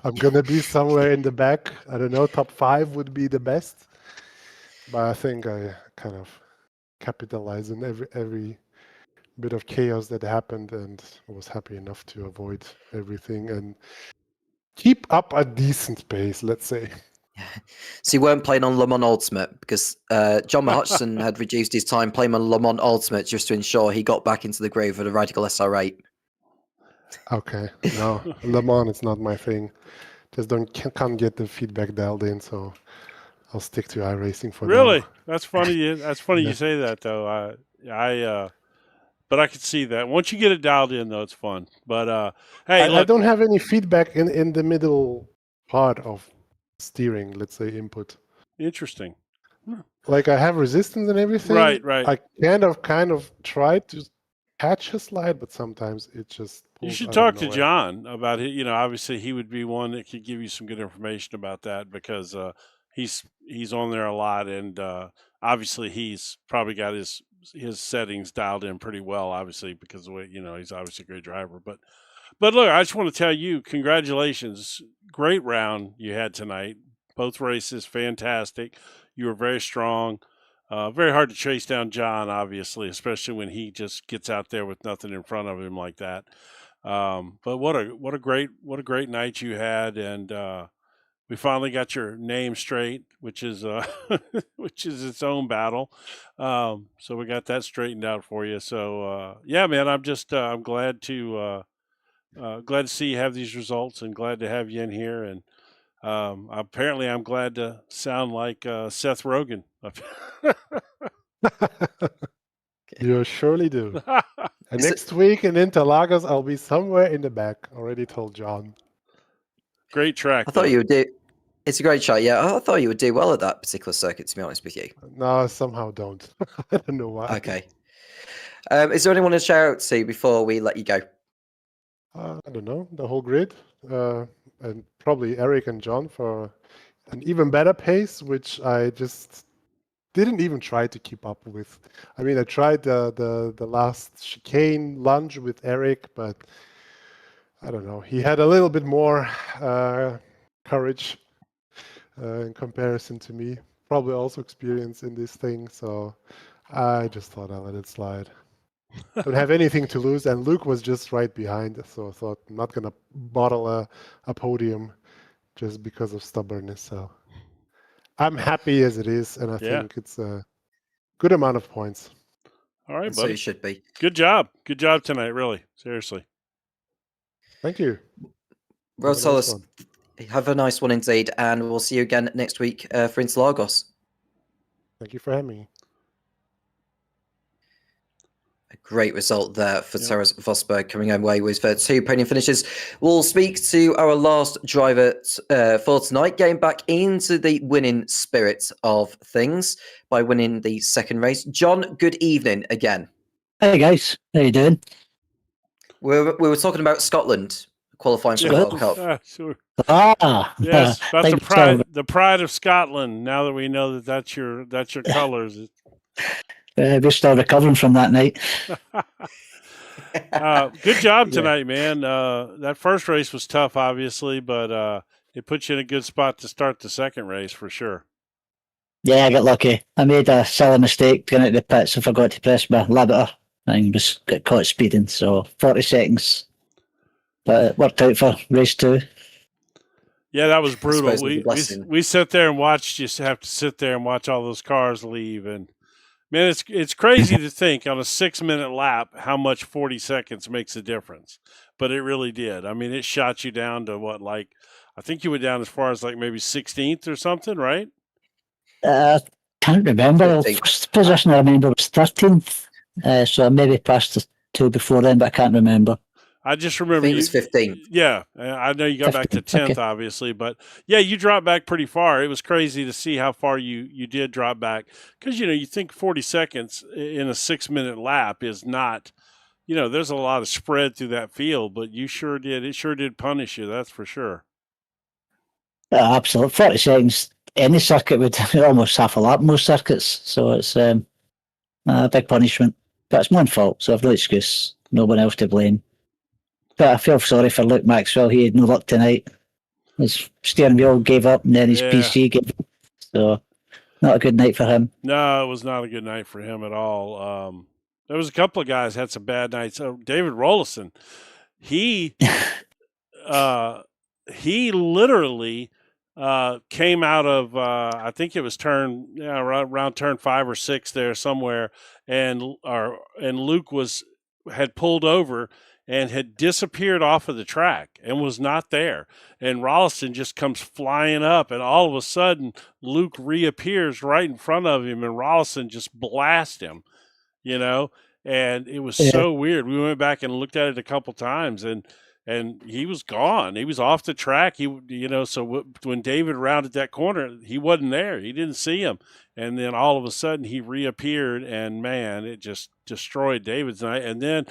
I'm gonna be somewhere in the back. I don't know, top 5 would be the best. But I think I kind of capitalized on every bit of chaos that happened, and was happy enough to avoid everything and keep up a decent pace, let's say. So you weren't playing on Le Mans Ultimate because John Hutchison had reduced his time playing on Le Mans Ultimate just to ensure he got back into the groove of the Radical SR8. Okay, no, Le Mans is not my thing. Just can't get the feedback dialed in, so I'll stick to iRacing for Really? now. That's funny. That's funny Yeah. you say that, though. But I could see that. Once you get it dialed in, though, it's fun. But hey, I look. don't have any feedback in the middle part of steering, let's say input. Interesting. Like I have resistance and everything. Right, right. I kind of tried to catch a slide, but sometimes it just You pulls should out talk of to nowhere. John about it. Obviously he would be one that could give you some good information about that because he's on there a lot, and obviously he's probably got his settings dialed in pretty well. Obviously because of the way he's obviously a great driver. But look, I just want to tell you, congratulations, great round you had tonight. Both races fantastic. You were very strong. Very hard to chase down John, obviously, especially when he just gets out there with nothing in front of him like that. But what a great night you had, and we finally got your name straight, which is which is its own battle. So we got that straightened out for you. So yeah, man, I'm glad to see you have these results, and glad to have you in here. And apparently, I'm glad to sound like Seth Rogen. You surely do. And Is it- next week in Interlagos, I'll be somewhere in the back. Already told John. Great track. I thought though. you would do. It's a great shot. Yeah, I thought you would do well at that particular circuit. To be honest with you. No, I somehow don't. I don't know why. Okay. Is there anyone to shout out to before we let you go? I don't know. The whole grid. And probably Eric and John for an even better pace, which I just didn't even try to keep up with. I mean, I tried the last chicane lunge with Eric, but I don't know. He had a little bit more courage in comparison to me. Probably also experience in this thing, so I just thought I'd let it slide. Don't have anything to lose, and Luke was just right behind, so I thought I'm not gonna bottle a podium just because of stubbornness. So I'm happy as it is, and I think it's a good amount of points. All right, And so buddy. you should be. Good job tonight. Really, seriously. Thank you. Well, Have a nice Solis, one. have a nice one indeed, and we'll see you again next week for Interlagos. Thank you for having me. A great result there for Yeah. Terence Vosberg coming away with 2 podium finishes. We'll speak to our last driver for tonight, getting back into the winning spirit of things by winning the second race. John, good evening again. Hey guys, how you doing? We were talking about Scotland qualifying for the World Cup. Sure. Ah, Yes, about thank the pride of Scotland. Now that we know that's your colours. we're still recovering from that night. Good job tonight, man. That first race was tough, obviously, but it put you in a good spot to start the second race for sure. Yeah, I got lucky. I made a silly mistake going out the pits. I forgot to press my limiter and just got caught speeding. So 40 seconds, but it worked out for race 2. Yeah, that was brutal. suppose it was a blessing. We sat there and watched. You have to sit there and watch all those cars leave, and man, it's crazy to think on a 6-minute lap how much 40 seconds makes a difference. But it really did. I mean, it shot you down to what, like, I think you went down as far as like maybe 16th or something, right? Can't remember. The 15th. first position I remember was 13th. So I maybe passed the 2 before then, but I can't remember. I just I remember think it was 15th. Yeah, I know you got back to 15th, 10th, okay. obviously, but yeah, you dropped back pretty far. It was crazy to see how far you did drop back because you think 40 seconds in a 6-minute lap is not, there's a lot of spread through that field, but you sure did. It sure did punish you. That's for sure. Absolutely. 40 seconds, any circuit would almost half a lap, most circuits. So it's a big punishment. But it's my own fault, so I've no excuse. No one else to blame. But I feel sorry for Luke Maxwell. He had no luck tonight. His steering wheel gave up, and then his PC gave up. So not a good night for him. No, it was not a good night for him at all. There was a couple of guys had some bad nights. David Rollison, he literally came out of I think it was around turn 5 or 6 there somewhere, and Luke had pulled over and had disappeared off of the track and was not there. And Rollison just comes flying up, and all of a sudden Luke reappears right in front of him, and Rollison just blasts him, and it was so weird. We went back and looked at it a couple times, and he was gone. He was off the track. So when David rounded that corner, he wasn't there. He didn't see him. And then all of a sudden he reappeared, and man, it just destroyed David's night. And then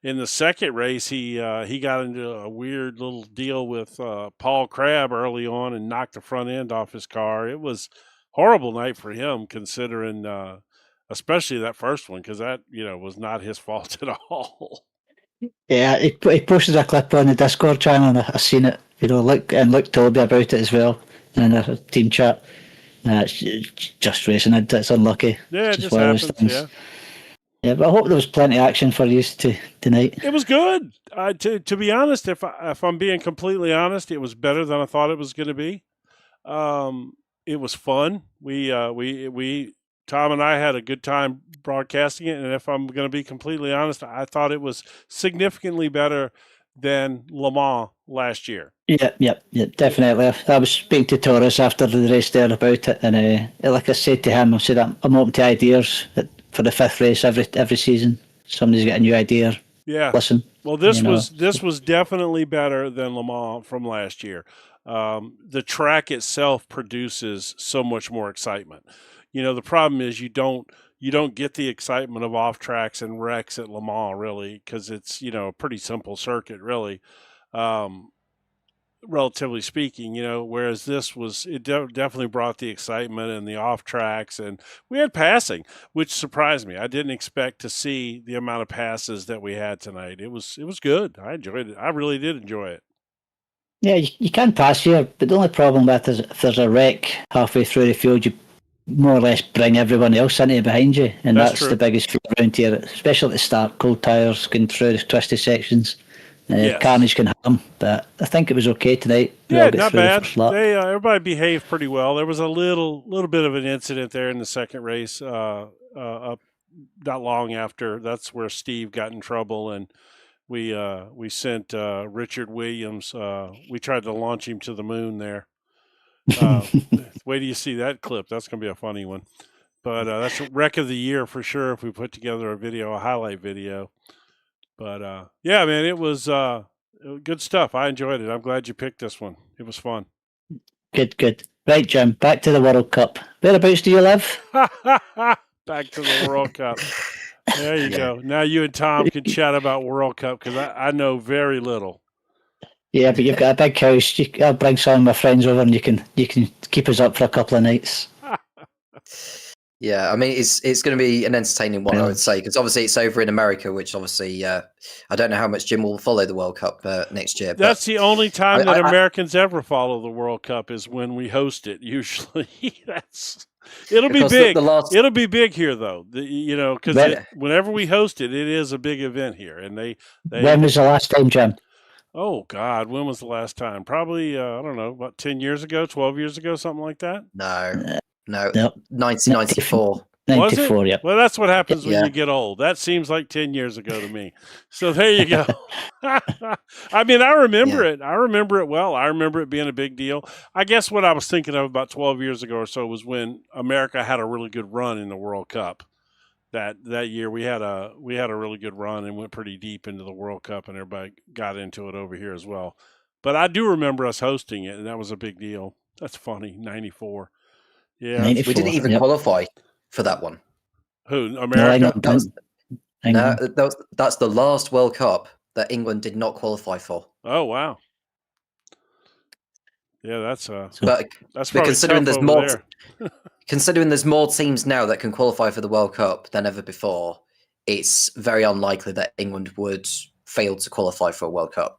in the second race, he got into a weird little deal with Paul Crabb early on and knocked the front end off his car. It was a horrible night for him, considering especially that first one, because that was not his fault at all. Yeah, he posted a clip on the Discord channel, and I've seen it. Luke told me about it as well in a team chat. It's just racing. It's unlucky. Yeah, it's just one happens. Of those things. Yeah, but I hope there was plenty of action for you tonight. It was good. To be honest, if I'm being completely honest, it was better than I thought it was going to be. It was fun. We Tom and I had a good time broadcasting it, and if I'm going to be completely honest, I thought it was significantly better than Le Mans last year. Yeah, definitely. I was speaking to Torres after the race there about it, and like I said to him, I said I'm open to ideas for the 5th race every season. Somebody's got a new idea. Yeah. Listen. Well, this was definitely better than Le Mans from last year. The track itself produces so much more excitement. The problem is you don't get the excitement of off tracks and wrecks at Le Mans, really, because it's a pretty simple circuit, really, relatively speaking. Whereas this definitely brought the excitement and the off tracks, and we had passing, which surprised me. I didn't expect to see the amount of passes that we had tonight. It was good. I enjoyed it. I really did enjoy it. Yeah, you can pass here, but the only problem with is if there's a wreck halfway through the field, you more or less bring everyone else into behind you, and that's the biggest fear around here, especially at the start. Cold tyres going through the twisty sections, carnage can happen. But I think it was okay tonight. Yeah, not bad. Everybody behaved pretty well. There was a little bit of an incident there in the second race, up not long after. That's where Steve got in trouble, and we sent Richard Williams. We tried to launch him to the moon there. Wait till you see that clip. That's going to be a funny one. But that's a wreck of the year for sure if we put together a highlight video. But yeah, man, it was good stuff. I enjoyed it. I'm glad you picked this one. It was fun. Good. Right, Jim, back to the World Cup. Whereabouts do you live? Back to the World Cup. There you go. Now you and Tom can chat about World Cup, because I know very little. Yeah, but you've got a big house. I'll bring some of my friends over, and you can keep us up for a couple of nights. Yeah, I mean, it's going to be an entertaining one, I would say, because obviously it's over in America, which obviously I don't know how much Jim will follow the World Cup next year. That's the only time that Americans ever follow the World Cup is when we host it. Usually, it'll be big. It'll be big here, though. Because whenever we host it, it is a big event here, and they. When was the last time, Jim? Oh, God, when was the last time? Probably, I don't know, about 10 years ago, 12 years ago, something like that? No, 1994. 94, yeah. Well, that's what happens when you get old. That seems like 10 years ago to me. So there you go. I mean, I remember it. I remember it well. I remember it being a big deal. I guess what I was thinking of about 12 years ago or so was when America had a really good run in the World Cup. That year we had a really good run and went pretty deep into the World Cup, and everybody got into it over here as well. But I do remember us hosting it, and that was a big deal. That's funny. 94. Yeah, 94, we didn't even qualify for that one. Who? America? No, that's the last World Cup that England did not qualify for. Oh wow. Yeah, that's but considering there's more. Considering there's more teams now that can qualify for the World Cup than ever before, it's very unlikely that England would fail to qualify for a World Cup.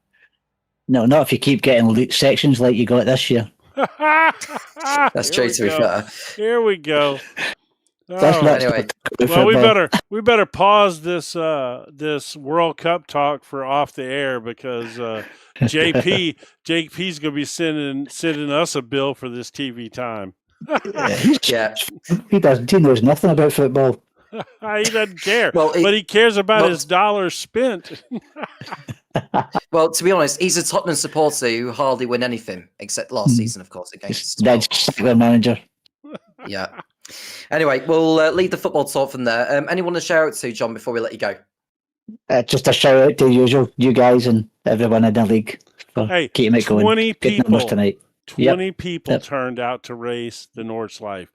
No, not if you keep getting loot sections like you got this year. That's true, to be fair. Here we go. Let's Oh, not Anyway. talk about well, football. we better pause this this World Cup talk for off the air because JP's gonna be sending us a bill for this TV time. Yeah. He doesn't. He knows nothing about football. He doesn't care, Well, but he cares about well, his dollars spent. Well, to be honest, he's a Tottenham supporter who hardly win anything except last season, of course, against. Ned's their manager. Yeah. Anyway, we'll leave the football talk from there. Anyone to shout out to, John, before we let you go? Just a shout out to the usual, you guys and everyone in the league for Hey, keeping it going. 20 Good numbers people. tonight. 20 people Yep. turned out to race the Nordschleife.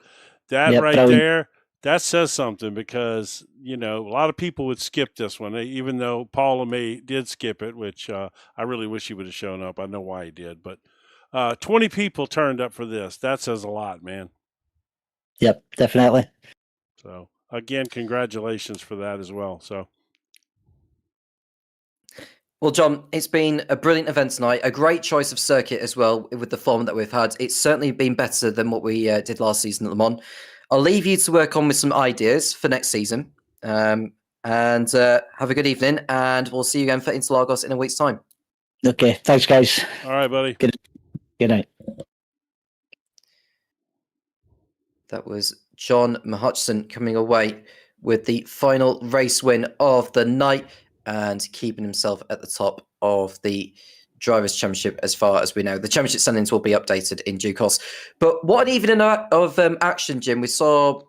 That Yep, right brilliant. there, that says something because, you know, a lot of people would skip this one, even though Paul LeMay did skip it, which I really wish he would have shown up. I know why he did, but 20 people turned up for this. That says a lot, man. Yep, definitely. So, again, congratulations for that as well. So, Well, John, it's been a brilliant event tonight. A great choice of circuit as well with the format that we've had. It's certainly been better than what we did last season at Le Mans. I'll leave you to work on with some ideas for next season. And have a good evening. And we'll see you again for Interlagos in a week's time. Okay, thanks, guys. all right, buddy. Good night. That was John Mahutchison coming away with the final race win of the night and keeping himself at the top of the Drivers' Championship as far as we know. The championship standings will be updated in due course. But what an evening of action, Jim. We saw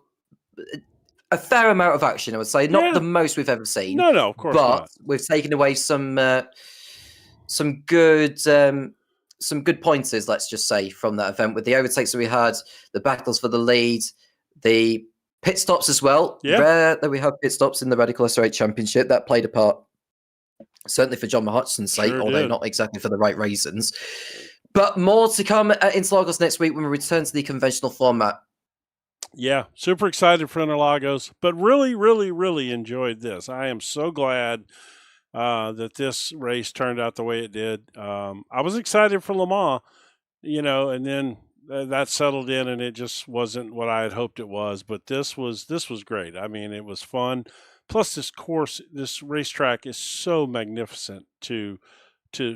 a fair amount of action, I would say. Not Yeah. the most we've ever seen. No, of course but not. we've taken away some good pointers, let's just say, from that event with the overtakes that we had, the battles for the lead, the pit stops as well. Yeah. Rare that we have pit stops in the Radical SR8 Championship. That played a part, certainly for John Mahutchison's sake, Sure although did. not exactly for the right reasons. But more to come at Interlagos next week when we return to the conventional format. Yeah, super excited for Interlagos, but really, really, really enjoyed this. I am so glad that this race turned out the way it did. I was excited for Le Mans, you know, and then that settled in, and it just wasn't what I had hoped it was. But this was great. I mean, it was fun. Plus, this racetrack is so magnificent to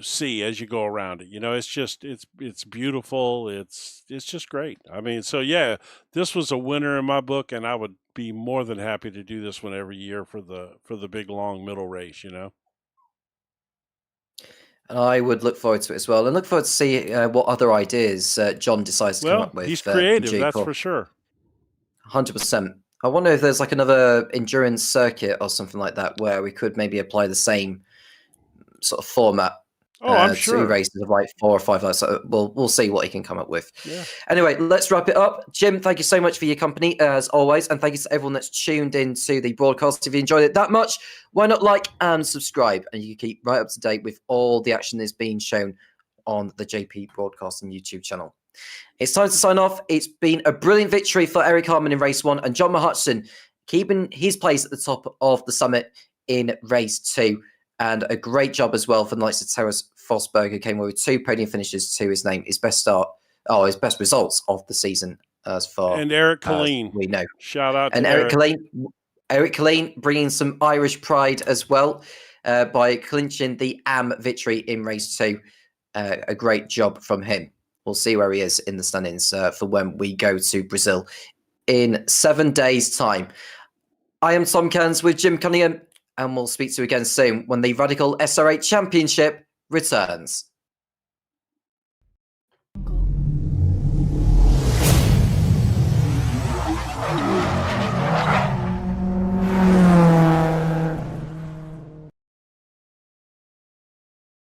see as you go around it. You know, it's beautiful. It's just great. I mean, so yeah, this was a winner in my book, and I would be more than happy to do this one every year for the big long middle race. You know. I would look forward to it as well, and look forward to see what other ideas John decides to come up with. He's in creative, due that's course. for sure. 100%. I wonder if there's like another endurance circuit or something like that where we could maybe apply the same sort of format. Oh, I'm Two sure. races of like 4 or 5 hours. So we'll see what he can come up with. Yeah. Anyway, let's wrap it up. Jim, thank you so much for your company as always, and thank you to everyone that's tuned in to the broadcast. If you enjoyed it that much, why not like and subscribe, and you can keep right up to date with all the action that's being shown on the JP Broadcasting YouTube channel. It's time to sign off. It's been a brilliant victory for Eric Harman in race 1 and John Mahutchison keeping his place at the top of the summit in race 2. And a great job as well for the likes of Terence Fosberg, who came away with 2 podium finishes to his name. His best best results of the season as far And Eric as Colleen. we know. Shout out to And Eric Colleen bringing some Irish pride as well by clinching the AM victory in race 2. A great job from him. We'll see where he is in the standings for when we go to Brazil in 7 days' time. I am Tom Cairns with Jim Cunningham, and we'll speak to you again soon when the Radical SR8 Championship returns.